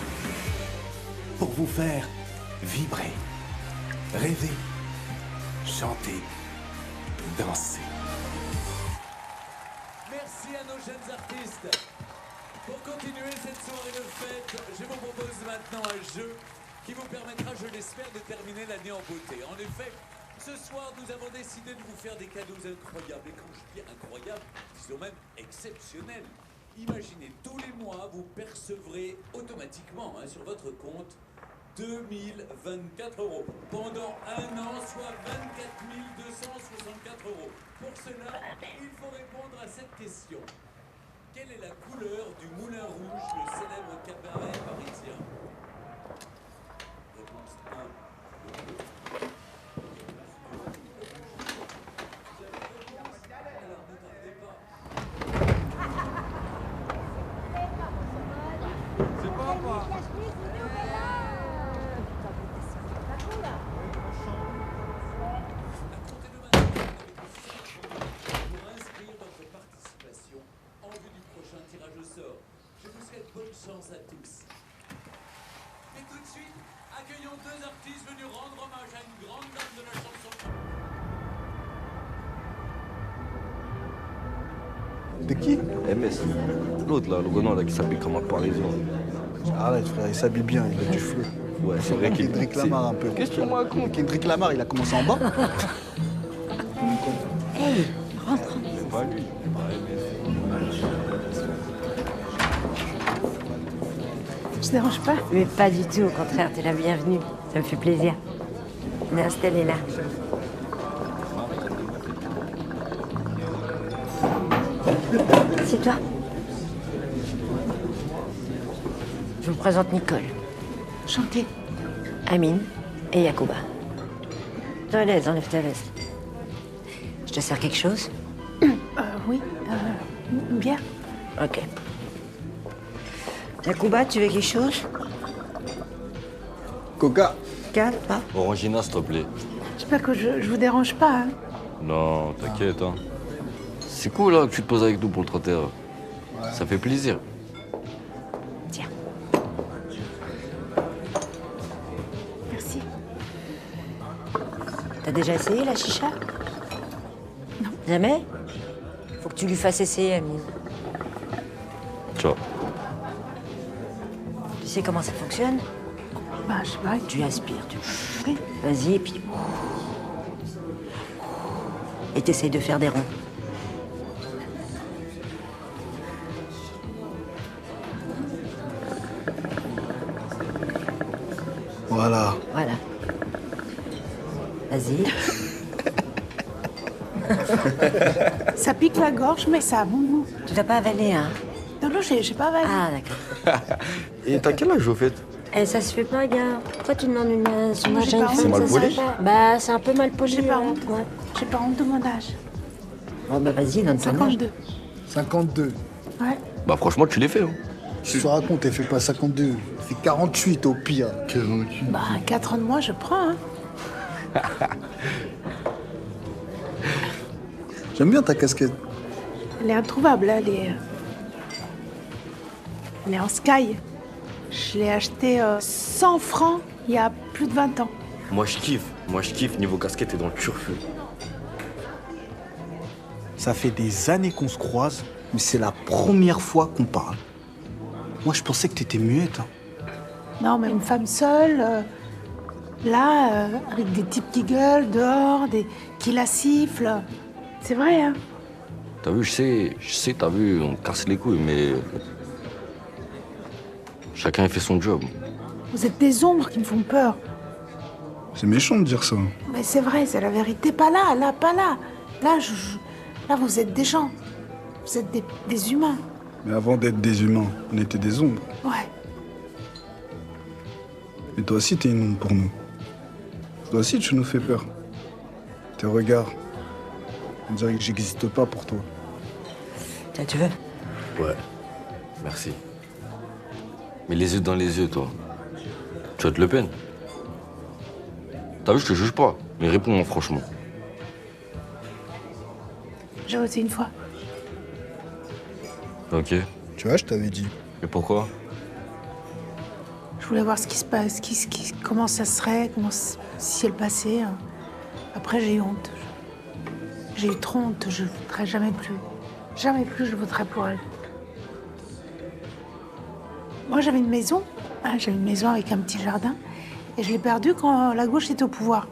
pour vous faire vibrer, rêver, chanter, danser. Merci à nos jeunes artistes. Pour continuer cette soirée de fête, je vous propose maintenant un jeu qui vous permettra, je l'espère, de terminer l'année en beauté. En effet, ce soir, nous avons décidé de vous faire des cadeaux incroyables. Et quand je dis incroyables, disons même exceptionnels. Imaginez, tous les mois, vous percevrez automatiquement sur votre compte 2024 €. Pendant un an, soit 24 264 €. Pour cela, il faut répondre à cette question. Quelle est la couleur du Moulin Rouge, le célèbre cabaret parisien? Réponse 1, le bleu. Alors, ne tardez pas. C'est pas moi. chance à tous. Et tout de suite, accueillons deux artistes venus rendre hommage à une grande dame de la chanson. De qui? MS. L'autre là, le grenouille là qui s'habille comme un parisien. Arrête frère, il s'habille bien, il a du fleu. Ouais, c'est vrai qu'il Kendrick Lamar un peu. Qu'est-ce que tu me racontes? Kendrick Lamar, il a commencé en bas. Hey, rentre. Mais pas lui, pas MS. Je te dérange pas? Mais pas du tout, au contraire, t'es la bienvenue. Ça me fait plaisir. On est installés là. C'est toi. Je vous présente Nicole. Enchantée. Amine et Yacouba. Toi, à l'aise, enlève ta veste. Je te sers quelque chose? Oui, une bière. Ok. Yacouba, tu veux quelque chose? Coca. Calme-toi. Orangina, s'il te plaît. J'espère que je vous dérange pas. Hein. Non, t'inquiète, hein. C'est cool là que tu te poses avec nous pour le 31. Ça fait plaisir. Tiens. Merci. T'as déjà essayé la chicha? Non. Jamais? Faut que tu lui fasses essayer, Amine. Ciao. Tu sais comment ça fonctionne? Bah, je sais pas. Tu aspires, tu... Oui. Vas-y, et puis... Et t'essayes de faire des ronds. Voilà. Voilà. Vas-y. Ça pique la gorge, mais ça a bon goût. Tu l'as pas avalé, hein? Non, non, j'ai pas avalé. Ah, d'accord. Et t'as quel âge au fait? Eh, ça se fait pas, gars. Pourquoi tu demandes son Moi, âge j'ai à une pas femme? honte, mal ça poli. se fait pas. Bah, c'est un peu mal poli. J'ai pas ouais. honte. Ouais. J'ai pas honte de mon âge. Bon, bah, vas-y, donne ton âge. 52. 52. Ouais. Bah franchement, tu l'es fait, hein. Tu te racontes, elle fait pas 52. Elle fait 48 au pire. 48. Bah, 4 ans de moins, je prends. Hein. J'aime bien ta casquette. Elle est introuvable, là. Elle est en sky. Je l'ai achetée 100 francs il y a plus de 20 ans. Moi je kiffe. Niveau casquette, t'es dans le turfu. Ça fait des années qu'on se croise, mais c'est la première fois qu'on parle. Moi, je pensais que t'étais muette. Hein. Non, mais une femme seule, là, avec des types qui gueulent dehors, qui la sifflent. C'est vrai, hein? T'as vu, je sais, t'as vu, on casse les couilles, mais... Chacun fait son job. Vous êtes des ombres qui me font peur. C'est méchant de dire ça. Mais c'est vrai, c'est la vérité. Pas là, pas là. Là, là, vous êtes des gens. Vous êtes des humains. Mais avant d'être des humains, on était des ombres. Ouais. Et toi aussi, t'es une ombre pour nous. Toi aussi, tu nous fais peur. Tes regards, on dirait que j'existe pas pour toi. Tiens, tu veux? Ouais, merci. Mais les yeux dans les yeux, toi. Tu vas te le peine. T'as vu, je te juge pas. Mais réponds-moi franchement. J'ai osé une fois. Ok. Tu vois, je t'avais dit. Et pourquoi? Je voulais voir ce qui se passe, comment ça serait, si elle passait. Hein. Après, j'ai eu honte. J'ai eu trop honte. Je ne voudrais jamais plus. Jamais plus je voterai pour elle. Moi, j'avais une maison. Hein, j'avais une maison avec un petit jardin. Et je l'ai perdue quand la gauche était au pouvoir.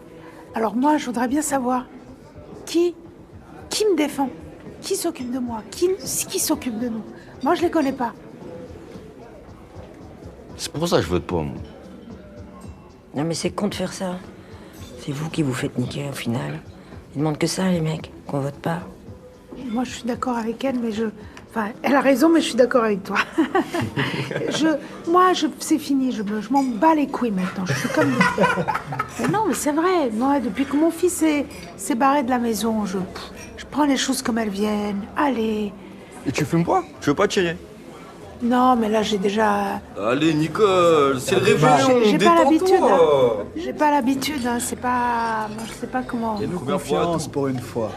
Alors moi, je voudrais bien savoir qui me défend, qui s'occupe de moi, qui s'occupe de nous. Moi, je les connais pas. C'est pour ça que je vote pas, moi. Non, mais c'est con de faire ça. C'est vous qui vous faites niquer, au final. Ils demandent que ça, les mecs, qu'on vote pas. Moi, je suis d'accord avec elle, mais Enfin, elle a raison, mais je suis d'accord avec toi. C'est fini, je m'en bats les couilles maintenant. Je suis comme... Mais non, mais c'est vrai. Moi, depuis que mon fils s'est barré de la maison, je prends les choses comme elles viennent. Allez. Et tu fumes pas? Tu veux pas tirer? Non, mais là, j'ai déjà... Allez, Nicole, c'est le réveillon, J'ai pas l'habitude. détends-toi. Hein. J'ai pas l'habitude, hein. C'est pas... Moi, je sais pas comment... Fais-nous confiance pour une fois.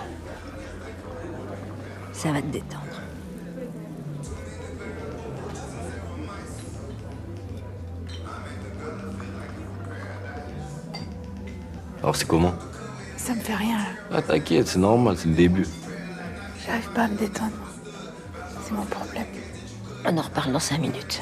Ça va te détendre. Alors c'est comment? Ça me fait rien, là. Ah t'inquiète, c'est normal, c'est le début. J'arrive pas à me détendre. C'est mon problème. On en reparle dans 5 minutes.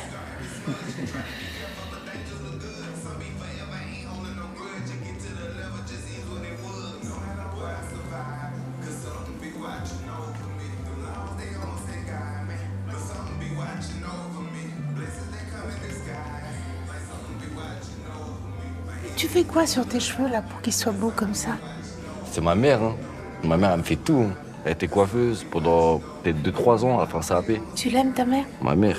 Tu fais quoi sur tes cheveux, là, pour qu'ils soient beaux comme ça? C'est ma mère, hein. Ma mère, elle me fait tout. Hein. Elle était coiffeuse pendant peut-être 2-3 ans à faire ça à paix. Tu l'aimes, ta mère? Ma mère.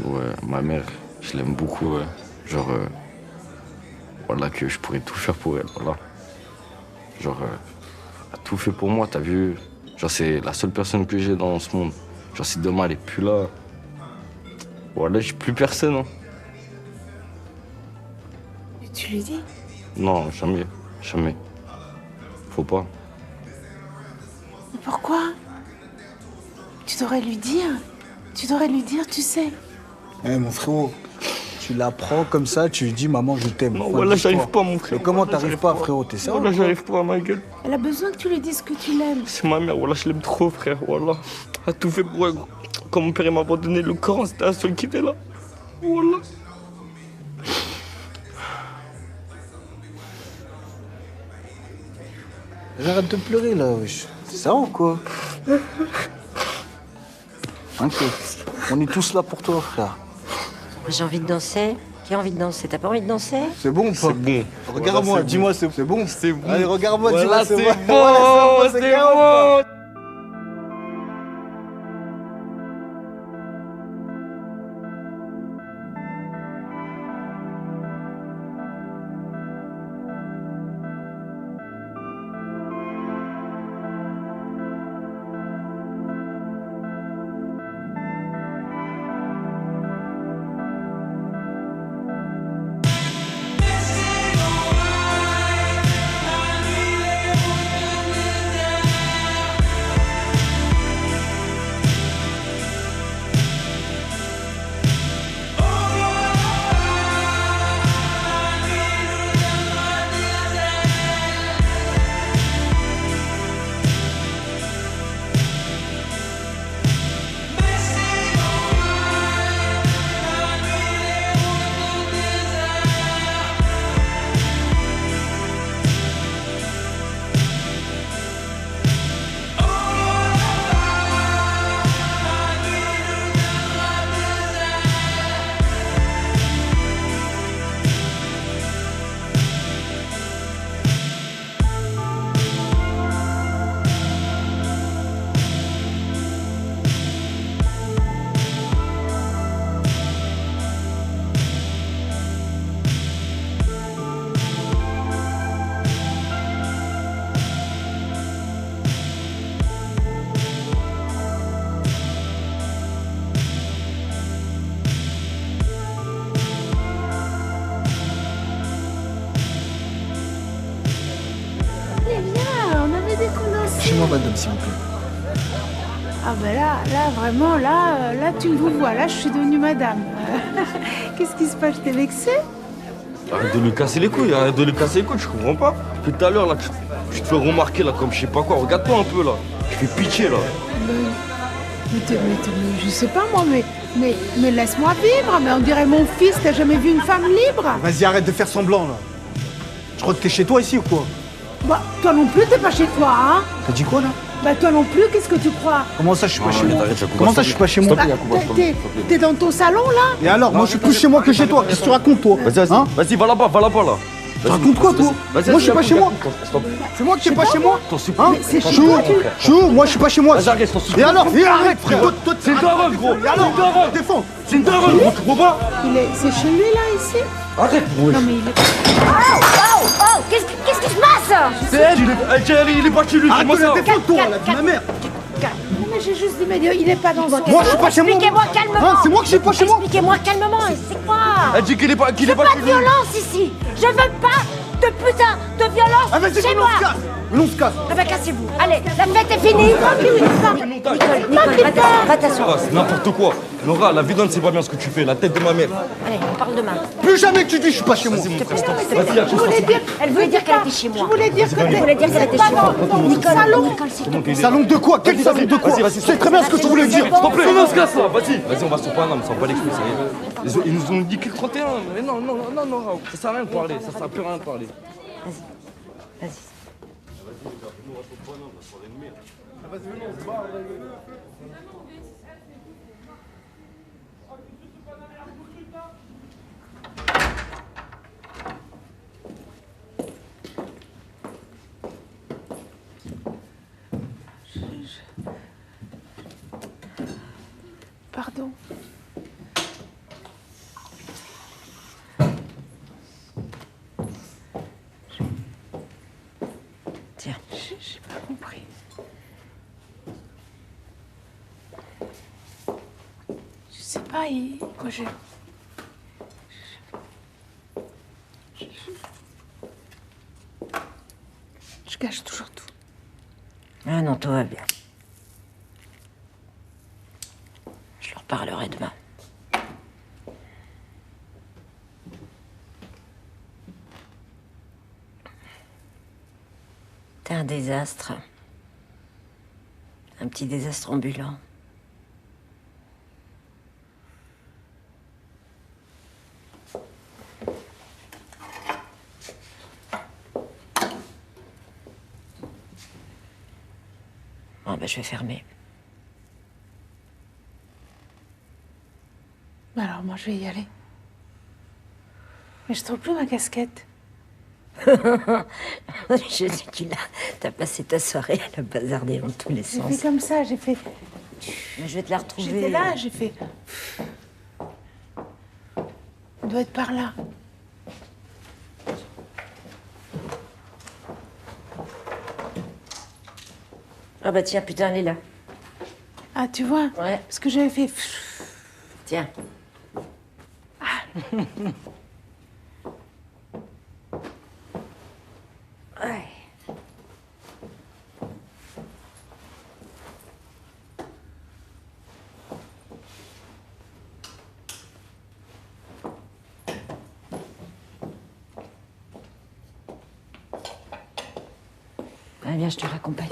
Ouais, ma mère, je l'aime beaucoup, ouais. Genre, voilà que je pourrais tout faire pour elle, voilà. Genre, elle a tout fait pour moi, t'as vu? Genre, c'est la seule personne que j'ai dans ce monde. Genre, si demain elle est plus là, voilà, j'ai plus personne, hein. Et tu lui dis? Non, jamais, jamais. Faut pas. Mais pourquoi? Tu devrais lui dire. Tu devrais lui dire, tu sais. Eh mon frérot, tu la prends comme ça, tu lui dis maman je t'aime. Non, voilà, j'arrive pas, mon frère. Mais comment t'arrives pas, frérot? T'es sérieux? Voilà, j'arrive pas, ma gueule. Elle a besoin que tu lui dises que tu l'aimes. C'est ma mère, voilà, je l'aime trop, frère, voilà. Elle a tout fait pour elle. Quand mon père m'a abandonné le Coran, c'était la seule qui était là. Voilà. J'arrête de pleurer là, wesh. C'est ça ou quoi? T'inquiète, on est tous là pour toi, frère. J'ai envie de danser. Qui a envie de danser? T'as pas envie de danser? C'est bon ou pas? C'est bon. Regarde-moi, Voilà, dis-moi, c'est bon? C'est bon. Allez, regarde-moi, Voilà, dis-moi, c'est bon. bon, c'est bon. Chez moi, madame, s'il vous plaît. Ah ben là, vraiment, là, tu me vois. Là, je suis devenue madame. Qu'est-ce qui se passe? Je t'ai vexée? Arrête de lui casser les couilles, arrête de lui casser les couilles, je comprends pas. Depuis tout à l'heure, là, je te fais remarquer, là, comme je sais pas quoi. Regarde-toi un peu, là. Je fais pitié, là. Mais je sais pas, moi, mais laisse-moi vivre. Mais on dirait mon fils, t'as jamais vu une femme libre? Vas-y, arrête de faire semblant, là. Je crois que t'es chez toi ici ou quoi? Bah, toi non plus, t'es pas chez toi, hein? T'as dit quoi, là? Bah, toi non plus, qu'est-ce que tu crois? Comment ça, je suis pas chez moi? T'arrêtes, Yacouba, Comment ça, je suis pas chez moi? Bah, t'es dans ton salon, là? Et alors, moi, je suis plus chez moi que chez toi. Qu'est-ce que tu racontes, toi? Vas-y, Hein? vas-y, va là-bas, là. Tu racontes quoi, toi? Moi, je suis pas chez moi. C'est moi qui suis pas chez moi. Hein? C'est chez Chou, toi, Chou, moi, je suis pas chez moi. Vas-y, arrête, t'en Et alors? Et arrête, frère. C'est une daronne, gros. Et alors? Défends. C'est une daronne, gros, tu comprends pas? C'est chez lui, là, ici? Arrête. Non, mais il est... Oh, qu'est-ce qui se passe? C'est elle, il est pas chez lui, Arrête comment de ça? la défendre, toi, la vie de ma mère. Non, mais j'ai juste dit, mais il est pas dans son... Moi, je suis pas chez moi. Expliquez-moi calmement. Hein, c'est moi qui suis pas chez moi. Expliquez-moi calmement, c'est quoi? Elle dit qu'il est pas Je veux pas chez de lui. violence ici. Je veux pas de putain de violence Ah, vas-y, chez on moi. se casse. On se casse. Ah bah cassez-vous. Allez, la fête est finie. Nicole, va t'asseoir. Ah, c'est n'importe quoi. Nora, la vidange, c'est pas bien ce que tu fais, la tête de ma mère. Allez, on parle demain. Plus jamais que tu dis je suis pas chez moi. Vas-y, mon frère, stop. S'il te Vas-y, plaît. accroche-toi. Je voulais dire, Elle voulait dire qu'elle était chez moi. Je voulais dire que Elle voulait dire qu'elle était chez moi. Nicole, Salon. Nicole, s'il te plaît. Salon de quoi? Quel salon de quoi? Vas-y, C'est très bien ce que tu voulais dire. S'il te plaît, on se casse là, vas-y. Vas-y, on va sur Paname, ça va pas les couilles, ça y est. Ils nous ont dit que le 31, mais non, Nora, ça sert à rien de parler, ça sert à plus rien de parler. Vas-y. Pardon. Tiens. J'ai pas compris. Je sais pas, Roger. Je gâche toujours tout. Ah non, tout va bien. Je leur parlerai demain. T'es un désastre. Un petit désastre ambulant. Bon, ben, je vais fermer. Alors moi, je vais y aller. Mais je trouve plus ma casquette. Je dis qu'il a... T'as passé ta soirée à la bazarder dans tous les J'ai sens. fait comme ça, j'ai fait... Mais je vais te la retrouver. J'étais là, j'ai fait... Elle doit être par là. Ah bah tiens, putain, elle est là. Ah, tu vois? Ouais. Parce que j'avais fait... Tiens. Ouais. Allez, viens, je te raccompagne.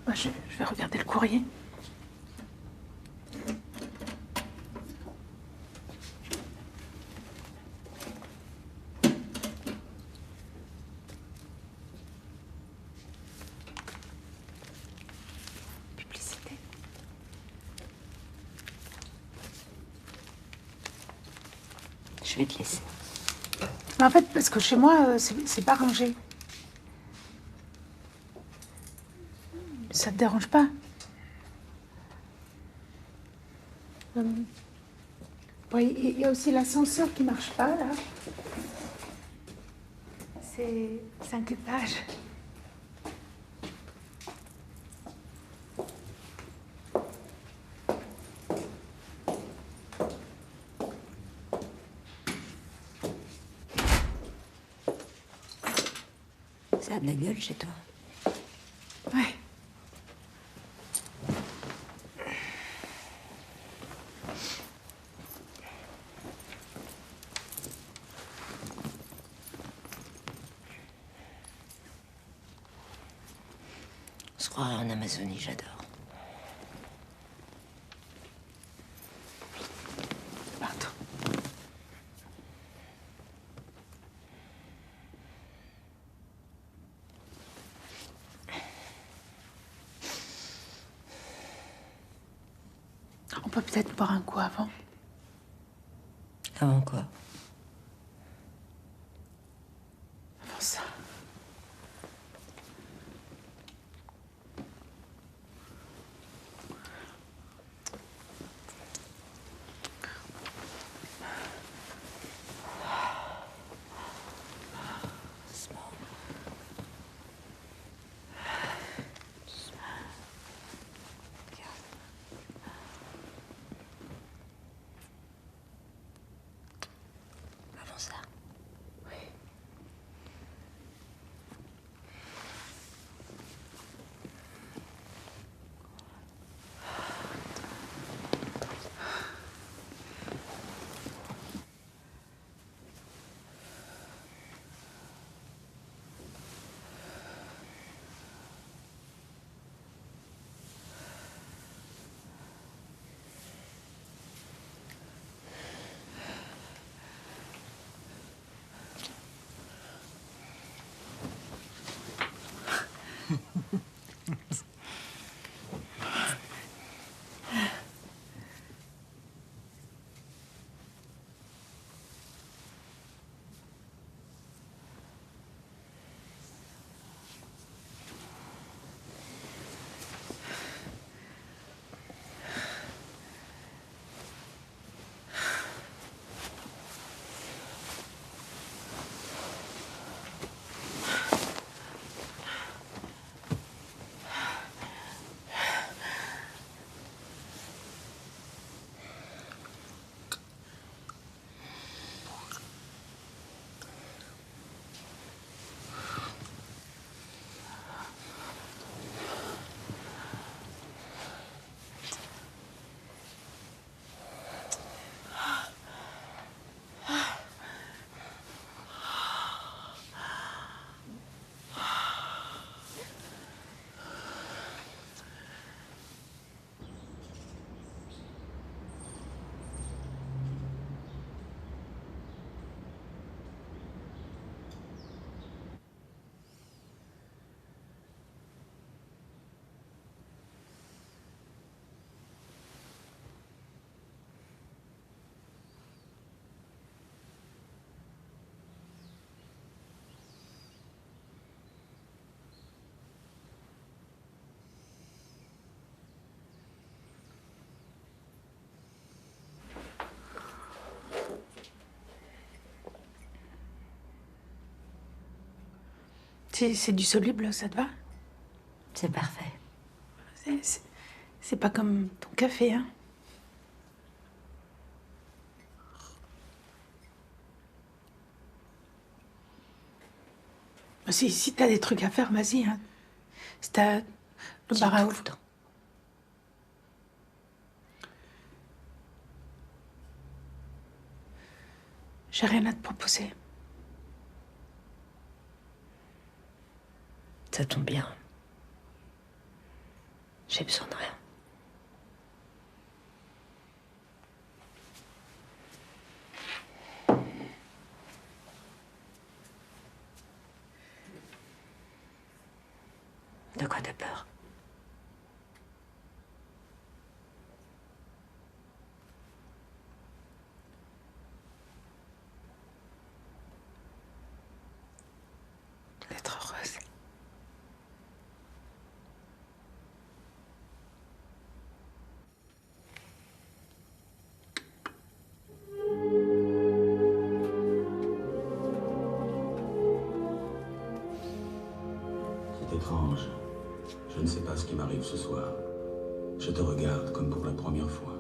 Moi, je vais regarder le courrier. Publicité. Je vais te laisser. Mais en fait, parce que chez moi, c'est pas rangé. Ça te dérange pas? Bon, il y a aussi l'ascenseur qui marche pas, là. C'est 5 étages. Ça a de la gueule chez toi. Ouais. On se croirait en Amazonie, j'adore. Pardon. On peut peut-être boire un coup avant. Avant quoi? Avant ça. Avant ça. C'est du soluble, ça te va? C'est parfait. C'est pas comme ton café, hein? Si t'as des trucs à faire, vas-y, hein. Si t'as le bar à ouvre. J'ai rien à te proposer. Ça tombe bien. J'ai besoin de rien. De quoi t'as peur? D'être heureuse. C'est étrange. Je ne sais pas ce qui m'arrive ce soir. Je te regarde comme pour la première fois.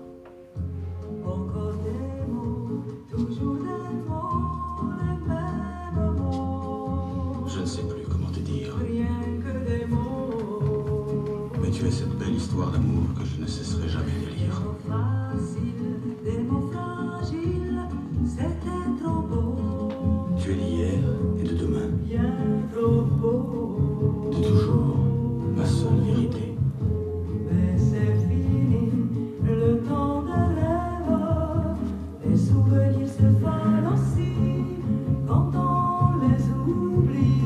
Encore des mots, toujours des mots, les mêmes mots. Je ne sais plus comment te dire. Rien que des mots. Mais tu es cette belle histoire d'amour que je ne cesserai jamais de lire. Facile, des mots fragiles, c'était trop beau. Tu es d'hier et de demain. Bien trop beau. De toujours, ma seule vérité. Mais c'est fini, le temps de rêve. Les souvenirs se fanent aussi quand on les oublie.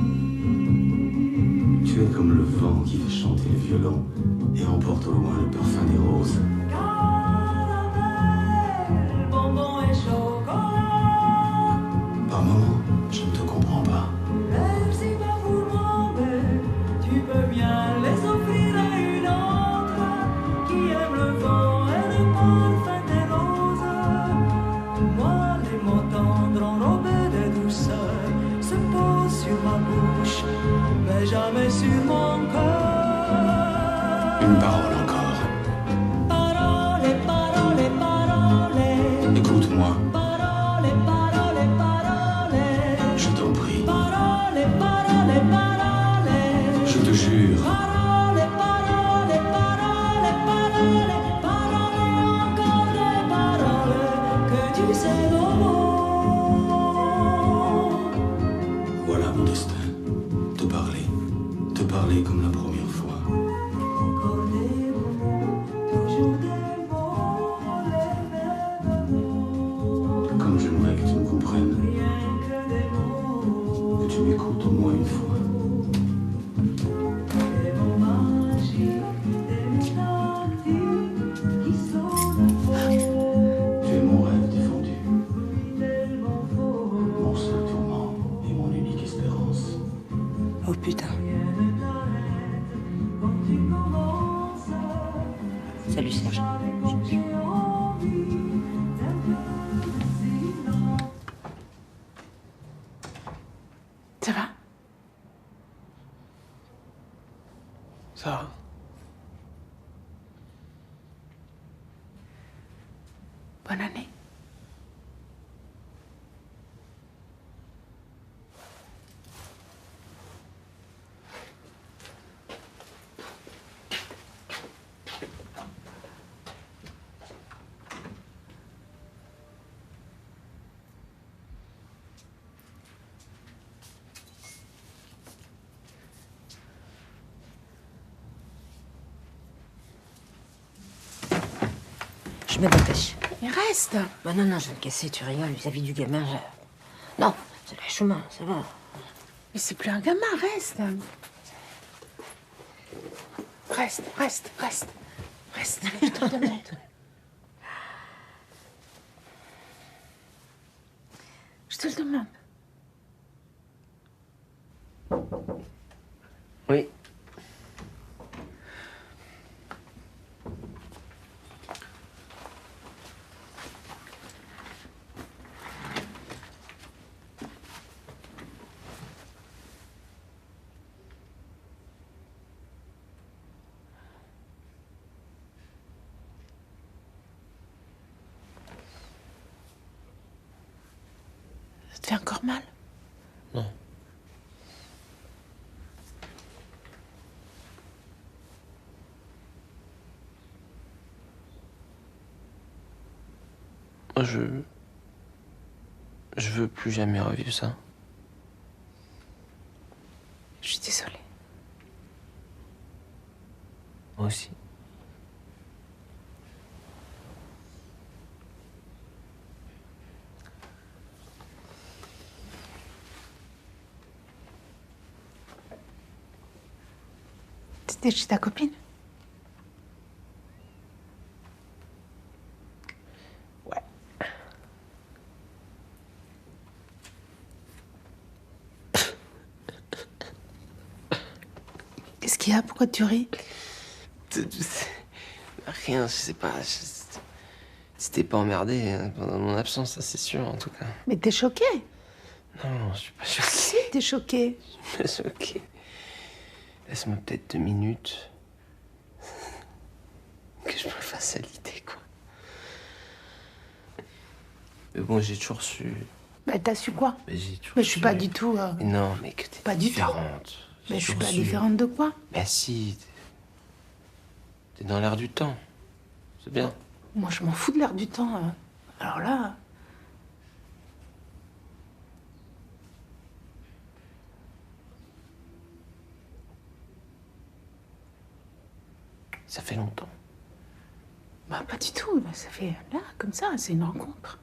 Tu es comme le vent qui fait chanter le violon et emporte au loin le parfum des roses. Car Voilà mon destin. Te parler comme la première fois. Comme j'aimerais que tu me comprennes. Que tu m'écoutes au moins une fois. Tu es mon rêve défendu. Mon seul tourment et mon unique espérance. Oh putain. Salut Serge. Ça va? Ça va. Bonne année. Je me dépêche. Mais reste. Bah non, je vais me casser, tu rigoles vis-à-vis du gamin. Non, c'est le chemin, ça va. Mais c'est plus un gamin, reste. Reste. Reste, je te le demande. Je te le demande. Oui. Ça te fait encore mal? Non. Moi, je veux plus jamais revivre ça. Je suis désolée. Moi aussi. T'étais chez ta copine? Ouais. Qu'est-ce qu'il y a? Pourquoi tu ris? Rien, je sais pas. C'était pas emmerdé hein, pendant mon absence, ça c'est sûr en tout cas. Mais t'es choquée? Non, je suis pas choqué. Si, t'es choquée. Je suis pas choqué. Laisse-moi peut-être 2 minutes. Que je me fasse à l'idée, quoi. Mais bon, j'ai toujours su. Bah t'as su quoi? Mais j'ai toujours Mais je suis su. pas du tout... Mais non, mais que t'es Pas du tout. différente. Mais J'ai je suis toujours pas su. différente de quoi? Bah si. T'es dans l'air du temps. C'est bien. Moi, je m'en fous de l'air du temps. Alors là... Ça fait longtemps. Bah pas du tout. Bah, ça fait là, comme ça, c'est une rencontre.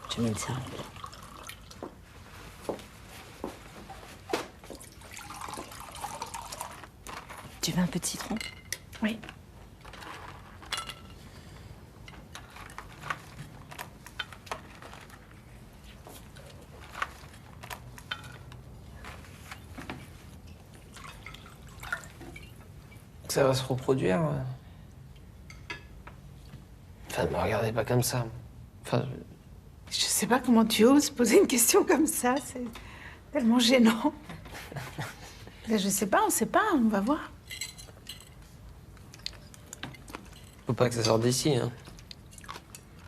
Tu mets ça. Tu veux un peu de citron? Oui. Ça va se reproduire. Enfin, ne me regardez pas comme ça. Enfin, Je sais pas comment tu oses poser une question comme ça. C'est tellement gênant. Mais je sais pas, on sait pas. On va voir. faut pas que ça sorte d'ici, hein.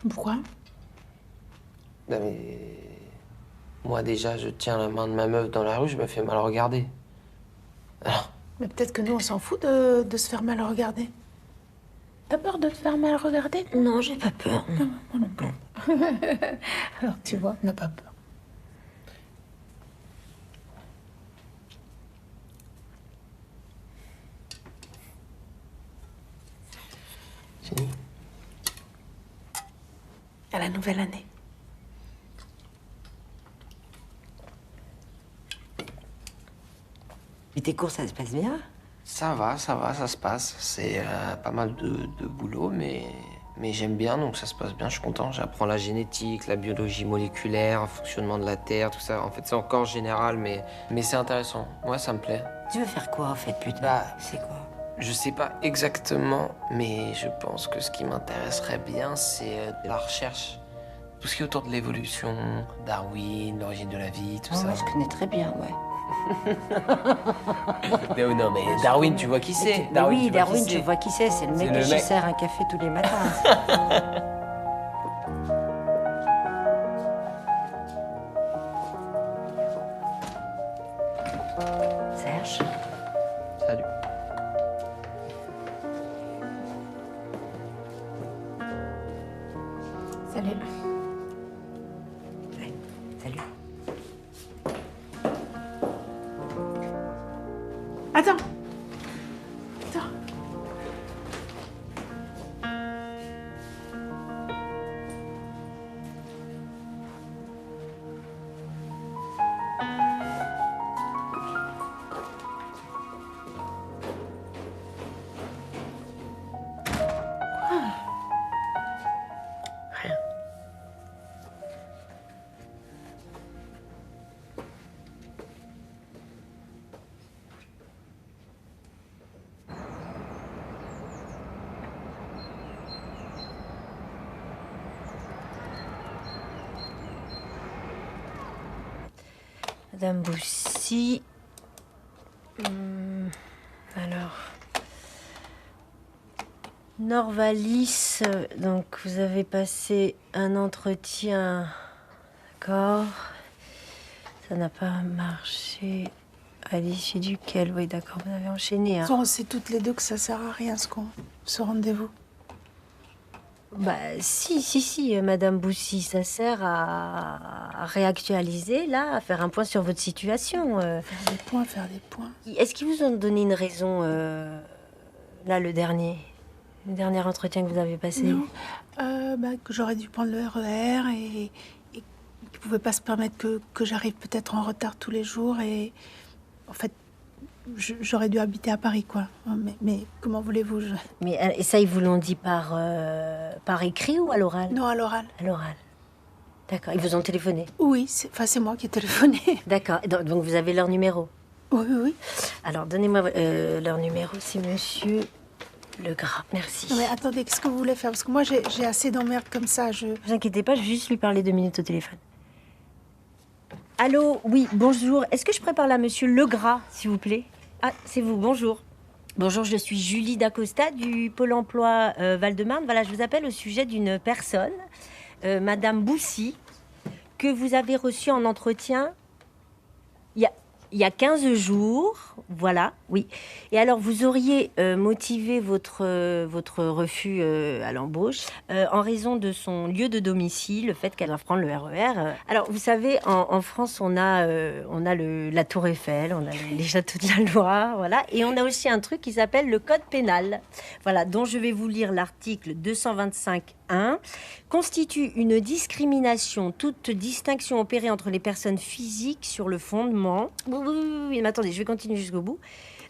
Pourquoi? Bah mais... Moi, déjà, je tiens la main de ma meuf dans la rue, je me fais mal regarder. Alors, Mais peut-être que nous, on s'en fout de se faire mal regarder. T'as peur de te faire mal regarder? Non, j'ai pas peur. Non, moi non plus. Alors, tu vois, n'a pas peur. Jenny. À la nouvelle année. Et tes cours, ça se passe bien? Ça va, ça se passe. C'est pas mal de boulot, mais j'aime bien, donc ça se passe bien, je suis content. J'apprends la génétique, la biologie moléculaire, le fonctionnement de la Terre, tout ça. En fait, c'est encore général, mais c'est intéressant. Ouais, ça me plaît. Tu veux faire quoi, en fait, plus tard? Bah, c'est quoi? Je sais pas exactement, mais je pense que ce qui m'intéresserait bien, c'est la recherche. Tout ce qui est autour de l'évolution, Darwin, l'origine de la vie, tout ça. Ouais, je connais très bien, ouais. Non, mais Darwin, tu vois qui c'est? Oui, Darwin, je vois qui c'est. C'est le mec que je sers un café tous les matins. Serge. Salut. Salut. Ouais, salut. Attends. Attends. Rien. Madame Boussy. Alors. Norvalis, donc vous avez passé un entretien. D'accord. Ça n'a pas marché. À l'issue duquel, oui, d'accord, vous avez enchaîné. Hein. On sait toutes les deux que ça sert à rien, ce rendez-vous. Bah, si, Madame Boussy, ça sert à réactualiser, là, à faire un point sur votre situation. Faire des points. Est-ce qu'ils vous ont donné une raison, là, le dernier entretien que vous avez passé? Non, que j'aurais dû prendre le RER et qu'ils ne pouvaient pas se permettre que j'arrive peut-être en retard tous les jours. Et en fait, j'aurais dû habiter à Paris, quoi. Mais comment voulez-vous Mais et ça, ils vous l'ont dit par écrit ou à l'oral? Non, à l'oral. À l'oral. D'accord. Ils vous ont téléphoné? Oui, c'est moi qui ai téléphoné. D'accord. Donc vous avez leur numéro? Oui, oui. Alors, donnez-moi leur numéro, c'est monsieur Legras. Merci. Non, mais attendez, qu'est-ce que vous voulez faire? Parce que moi, j'ai assez d'emmerdes comme ça. Ne vous inquiétez pas, je vais juste lui parler 2 minutes au téléphone. Allô? Oui, bonjour. Est-ce que je prépare là monsieur Legras, s'il vous plaît? Ah, c'est vous, bonjour. Bonjour, je suis Julie Dacosta du Pôle emploi Val-de-Marne. Voilà, je vous appelle au sujet d'une personne, Madame Boussy, que vous avez reçue en entretien il y a 15 jours. Voilà, oui. Et alors, vous auriez motivé votre refus à l'embauche en raison de son lieu de domicile, le fait qu'elle va prendre le RER. Alors, vous savez, en France, on a la Tour Eiffel, on a les châteaux de la Loire, voilà. Et on a aussi un truc qui s'appelle le Code pénal, voilà, dont je vais vous lire l'article 225.1. Constitue une discrimination, toute distinction opérée entre les personnes physiques sur le fondement... Oui, mais attendez, je vais continuer jusqu'au bout.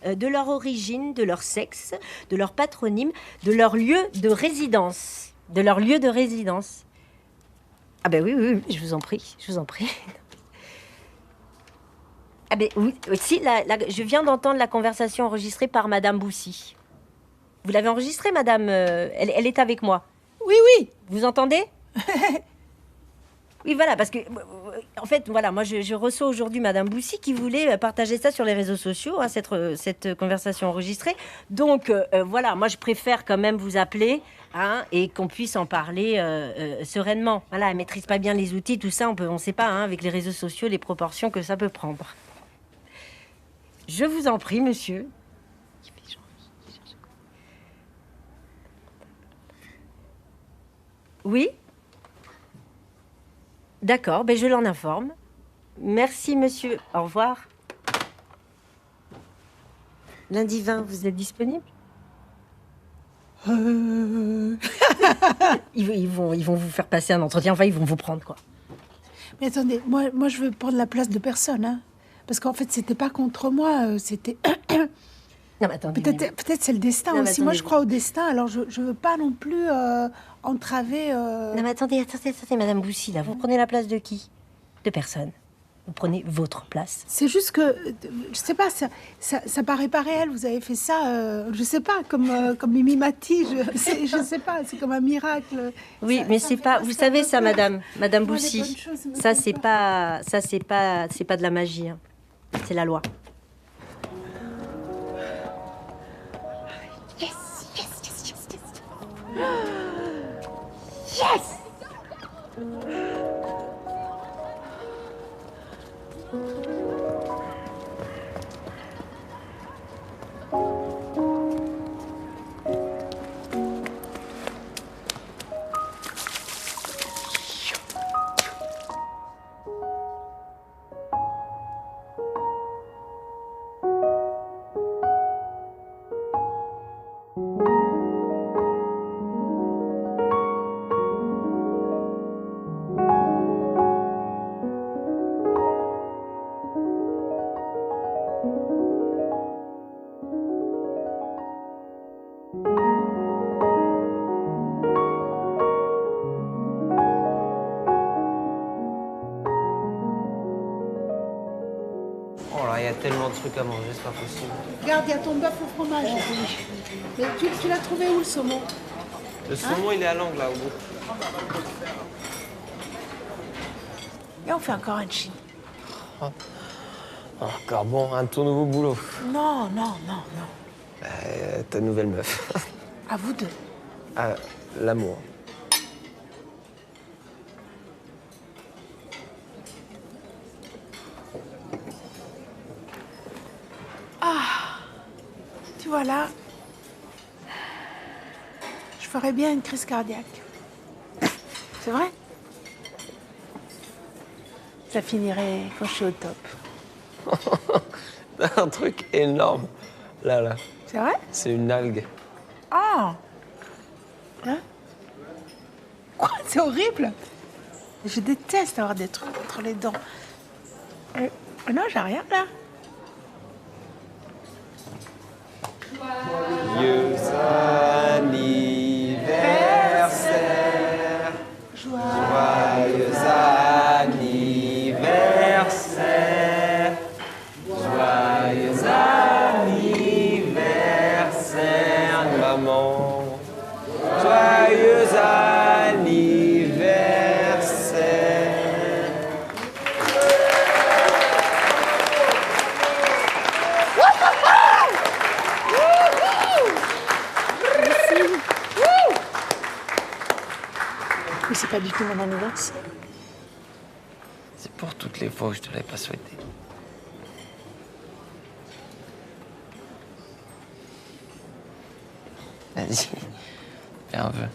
De leur origine, de leur sexe, de leur patronyme, de leur lieu de résidence. De leur lieu de résidence. Ah ben oui, je vous en prie, Ah ben oui, si, je viens d'entendre la conversation enregistrée par Madame Boussy. Vous l'avez enregistrée, Madame elle est avec moi. Oui. Vous entendez? Oui, voilà, parce que, en fait, voilà, moi, je reçois aujourd'hui Madame Boussy qui voulait partager ça sur les réseaux sociaux, hein, cette conversation enregistrée. Donc, voilà, moi, je préfère quand même vous appeler, hein, et qu'on puisse en parler sereinement. Voilà, elle maîtrise pas bien les outils, tout ça, on sait pas, hein, avec les réseaux sociaux, les proportions que ça peut prendre. Je vous en prie, monsieur. Oui ? D'accord, ben je l'en informe. Merci, monsieur. Au revoir. Lundi 20, vous êtes disponible ? ils vont vous faire passer un entretien. Enfin, ils vont vous prendre, quoi. Mais attendez, moi je veux prendre la place de personne, hein. Parce qu'en fait, c'était pas contre moi, c'était... Non, mais attendez. Peut-être c'est le destin Non, mais aussi. Moi, attendez. je crois au destin, alors je veux pas non plus entraver... Non, mais attendez, Madame Boussy, là. Vous prenez la place de qui ? De personne. Vous prenez votre place. C'est juste que, je sais pas, ça paraît pas réel. Vous avez fait ça, je sais pas, comme Mimi Mati, je sais pas, c'est comme un miracle. Oui, mais c'est pas... Vous savez ça, Madame Boussy. Ça, c'est pas de la magie, hein. C'est la loi. Yes, yes, yes, yes, yes. Yes. Oh là, il y a tellement de trucs à manger, c'est pas possible. Regarde, il y a ton bœuf au fromage. Mais tu l'as trouvé où, le saumon? Le saumon, il est à l'angle, là, au bout. Et on fait encore un chili. Encore bon, un tout nouveau boulot. Non, non, non, non. Ta nouvelle meuf. À vous deux. Ah, l'amour. Ah, tu vois là, je ferais bien une crise cardiaque. C'est vrai? Ça finirait quand je suis au top. T'as un truc énorme. Là. C'est vrai? C'est une algue. Ah! Hein? Quoi? C'est horrible! Je déteste avoir des trucs entre les dents. Non, j'ai rien là. Joyeux anniversaire. Joyeux anniversaire. Joyeux anniversaire, maman. Joyeux anniversaire. Merci. Mais c'est pas du tout mon anniversaire. C'est pour toutes les fois où je te l'avais pas souhaité. Vas-y, fais un vœu.